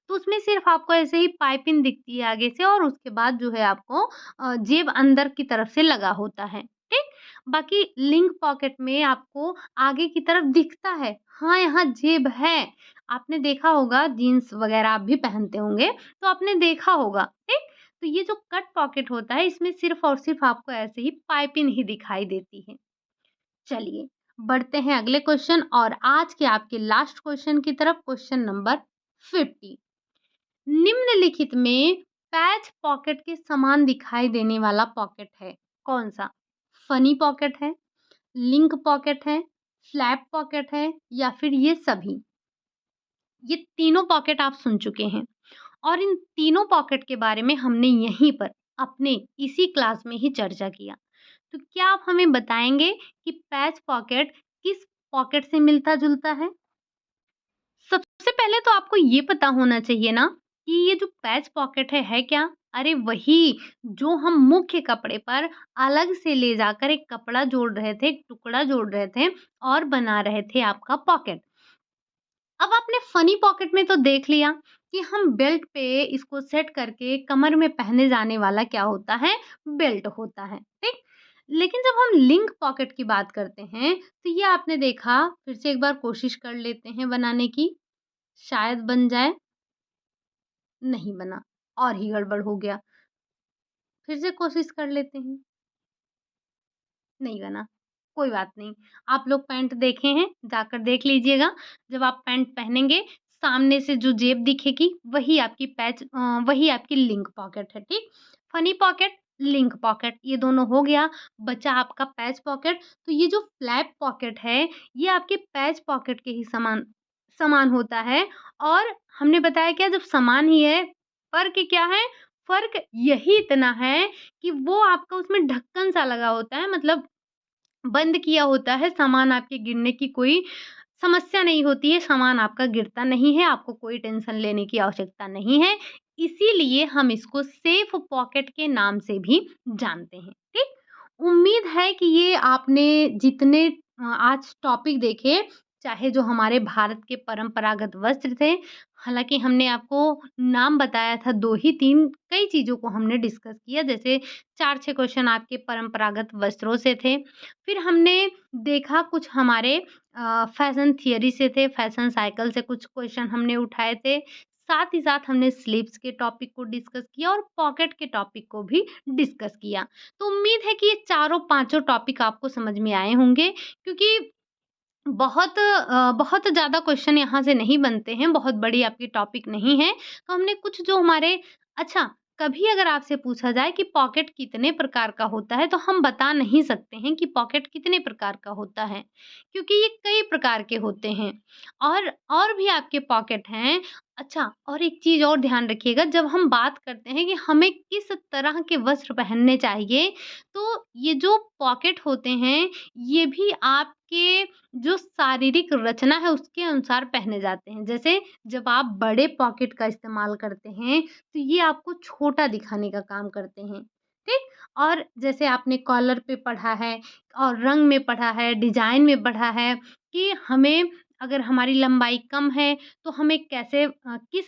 तो उसमें सिर्फ़ आपको ऐसे ही पाइपिंग दिखती है आगे से और उसके बाद जो है आपको जेब अंदर की तरफ से लगा होता है, ठीक? बाकी लिंक पॉकेट में आपको आगे की तरफ दिखता है, हाँ, यहाँ जेब है। आपने देखा होगा जीन्स वगैरह आप भी पहनते होंगे, तो आपने देखा होगा, ठीक? तो ये जो कट पॉकेट होता है इसमें सिर्फ़ और सिर्फ़ आपको ऐसे ही पाइपिंग ही दिखाई देती है। चलिए, बढ़ते हैं अगले क्वेश्चन और आज के आपके लास्ट क्वेश्चन की तरफ क्वेश्चन नंबर 50 निम्नलिखित में पैच पॉकेट के समान दिखाई देने वाला पॉकेट है, कौन-सा? फ़नी पॉकेट है, लिंक पॉकेट है, फ्लैप पॉकेट है या फिर ये सभी? ये तीनों पॉकेट आप सुन चुके हैं और इन तीनों पॉकेट के बारे में हमने यहीं पर अपने इसी क्लास में ही चर्चा किया। तो क्या आप हमें बताएँगे कि पैच पॉकेट किस पॉकेट से मिलता-जुलता है? सबसे पहले तो आपको ये पता होना चाहिए ना कि ये जो पैच पॉकेट है क्या? अरे वही जो हम मुख्य कपड़े पर अलग से ले जाकर एक कपड़ा जोड़ रहे थे, एक टुकड़ा जोड़ रहे थे और बना रहे थे आपका पॉकेट। अब आपने फ़नी पॉकेट में तो देख लिया कि हम बेल्ट पे इसको सेट करके कमर में पहने जाने वाला क्या होता है, बेल्ट होता है, ठीक? लेकिन जब हम लिंक पॉकेट की बात करते हैं, तो ये आपने देखा फिर से एक बार कोशिश कर लेते हैं बनाने की, शायद बन जाए, नहीं बना और ही गड़बड़ हो गया। फिर से कोशिश कर लेते हैं, नहीं बना, कोई बात नहीं। आप लोग पैंट देखे हैं, जाकर देख लीजिएगा। जब आप पैंट पहनेंगे, सामने से जो जेब दिखेगी, वही आपकी लिंक पॉकेट है, ठीक? फ़नी पॉकेट, लिंक पॉकेट ये दोनों हो गया, बचा आपका पैच पॉकेट। तो ये जो फ्लैप पॉकेट है, ये आपके पैच पॉकेट के ही समान समान होता है और हमने बताया क्या जब समान ही है, फ़र्क क्या है? फ़र्क यही इतना है कि वो आपका उसमें ढक्कन-सा लगा होता है मतलब बंद किया होता है, सामान आपके गिरने की कोई समस्या नहीं होती है, सामान आपका गिरता नहीं है, आपको कोई टेंशन लेने की आवश्यकता नहीं है। इसीलिए हम इसको सेफ पॉकेट के नाम से भी जानते हैं, ठीक? उम्मीद है कि ये आपने जितने आज टॉपिक देखे, चाहे जो हमारे भारत के परंपरागत वस्त्र थे, हालाँकि हमने आपको नाम बताया था 2 ही 3 कई चीज़ों को हमने डिस्कस किया, जैसे 4-6 क्वेश्चन आपके परंपरागत वस्त्रों से थे। फिर हमने देखा कुछ हमारे फैशन थियरी से थे, फैशन साइकिल से कुछ क्वेश्चन हमने उठाए थे। साथ ही साथ हमने स्लीव्स के टॉपिक को डिस्कस किया और पॉकेट के टॉपिक को भी डिस्कस किया। तो उम्मीद है कि ये चारों पाँचों टॉपिक आपको समझ में आए होंगे क्योंकि बहुत ज़्यादा क्वेश्चन यहाँ से नहीं बनते हैं, बहुत बड़ी आपकी टॉपिक नहीं है। तो हमने कुछ जो हमारे अच्छा, कभी अगर आपसे पूछा जाए कि पॉकेट कितने प्रकार का होता है, तो हम बता नहीं सकते हैं कि पॉकेट कितने प्रकार का होता है, क्योंकि ये कई प्रकार के होते हैं और भी आपके पॉकेट हैं। अच्छा और एक चीज़ और ध्यान रखिएगा जब हम बात करते हैं कि हमें किस तरह के वस्त्र पहनने चाहिए, तो ये जो पॉकेट होते हैं, ये भी आपके जो शारीरिक रचना है उसके अनुसार पहने जाते हैं। जैसे जब आप बड़े पॉकेट का इस्तेमाल करते हैं, तो ये आपको छोटा दिखाने का काम करते हैं, ठीक? और जैसे आपने कॉलर पे पढ़ा है और रंग में पढ़ा है, डिज़ाइन में पढ़ा है कि हमें अगर हमारी लंबाई कम है, तो हमें किस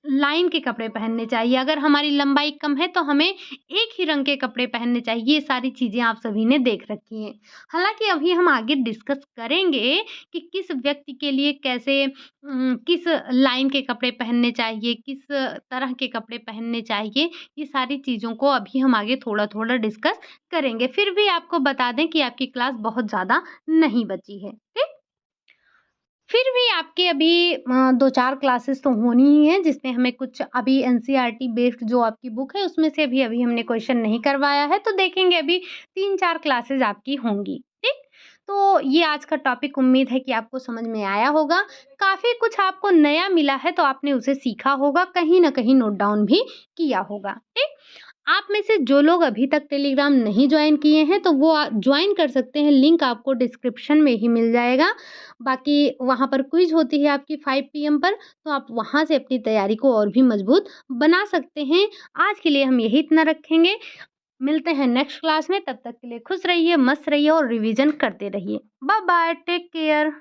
लाइन के कपड़े पहनने चाहिए, अगर हमारी लंबाई कम है तो हमें एक ही रंग के कपड़े पहनने चाहिए, ये सारी चीज़ें आप सभी ने देख रखी हैं। हालाँकि अभी हम आगे डिस्कस करेंगे कि किस व्यक्ति के लिए किस लाइन के कपड़े पहनने चाहिए, किस तरह के कपड़े पहनने चाहिए, ये सारी चीज़ों को अभी हम आगे थोड़ा-थोड़ा डिस्कस करेंगे। फिर भी आपको बता दें कि आपकी क्लास बहुत ज़्यादा नहीं बची है, ठीक? फिर भी आपके अभी 2-4 क्लासेस तो होनी ही हैं, जिसमें हमें कुछ अभी एनसीईआरटी बेस्ड जो आपकी बुक है, उसमें से अभी हमने क्वेश्चन नहीं करवाया है, तो देखेंगे अभी 3-4 क्लासेस आपकी होंगी, ठीक? तो ये आज का टॉपिक उम्मीद है कि आपको समझ में आया होगा। काफ़ी कुछ आपको नया मिला है, तो आपने उसे सीखा होगा, कहीं न कहीं नोट डाउन भी किया होगा, ठीक? आप में से जो लोग अभी तक टेलीग्राम नहीं जॉइन किए हैं, तो वो जॉइन कर सकते हैं, लिंक आपको डिस्क्रिप्शन में ही मिल जाएगा। बाकी वहाँ पर क्विज़ होती है आपकी 5 पीएम पर, तो आप वहाँ से अपनी तैयारी को और भी मज़बूत बना सकते हैं। आज के लिए हम यही इतना रखेंगे, मिलते हैं नेक्स्ट क्लास में, तब तक के लिए खुश रहिए, मस्त रहिए और रिवीजन करते रहिए। Bye bye, take care.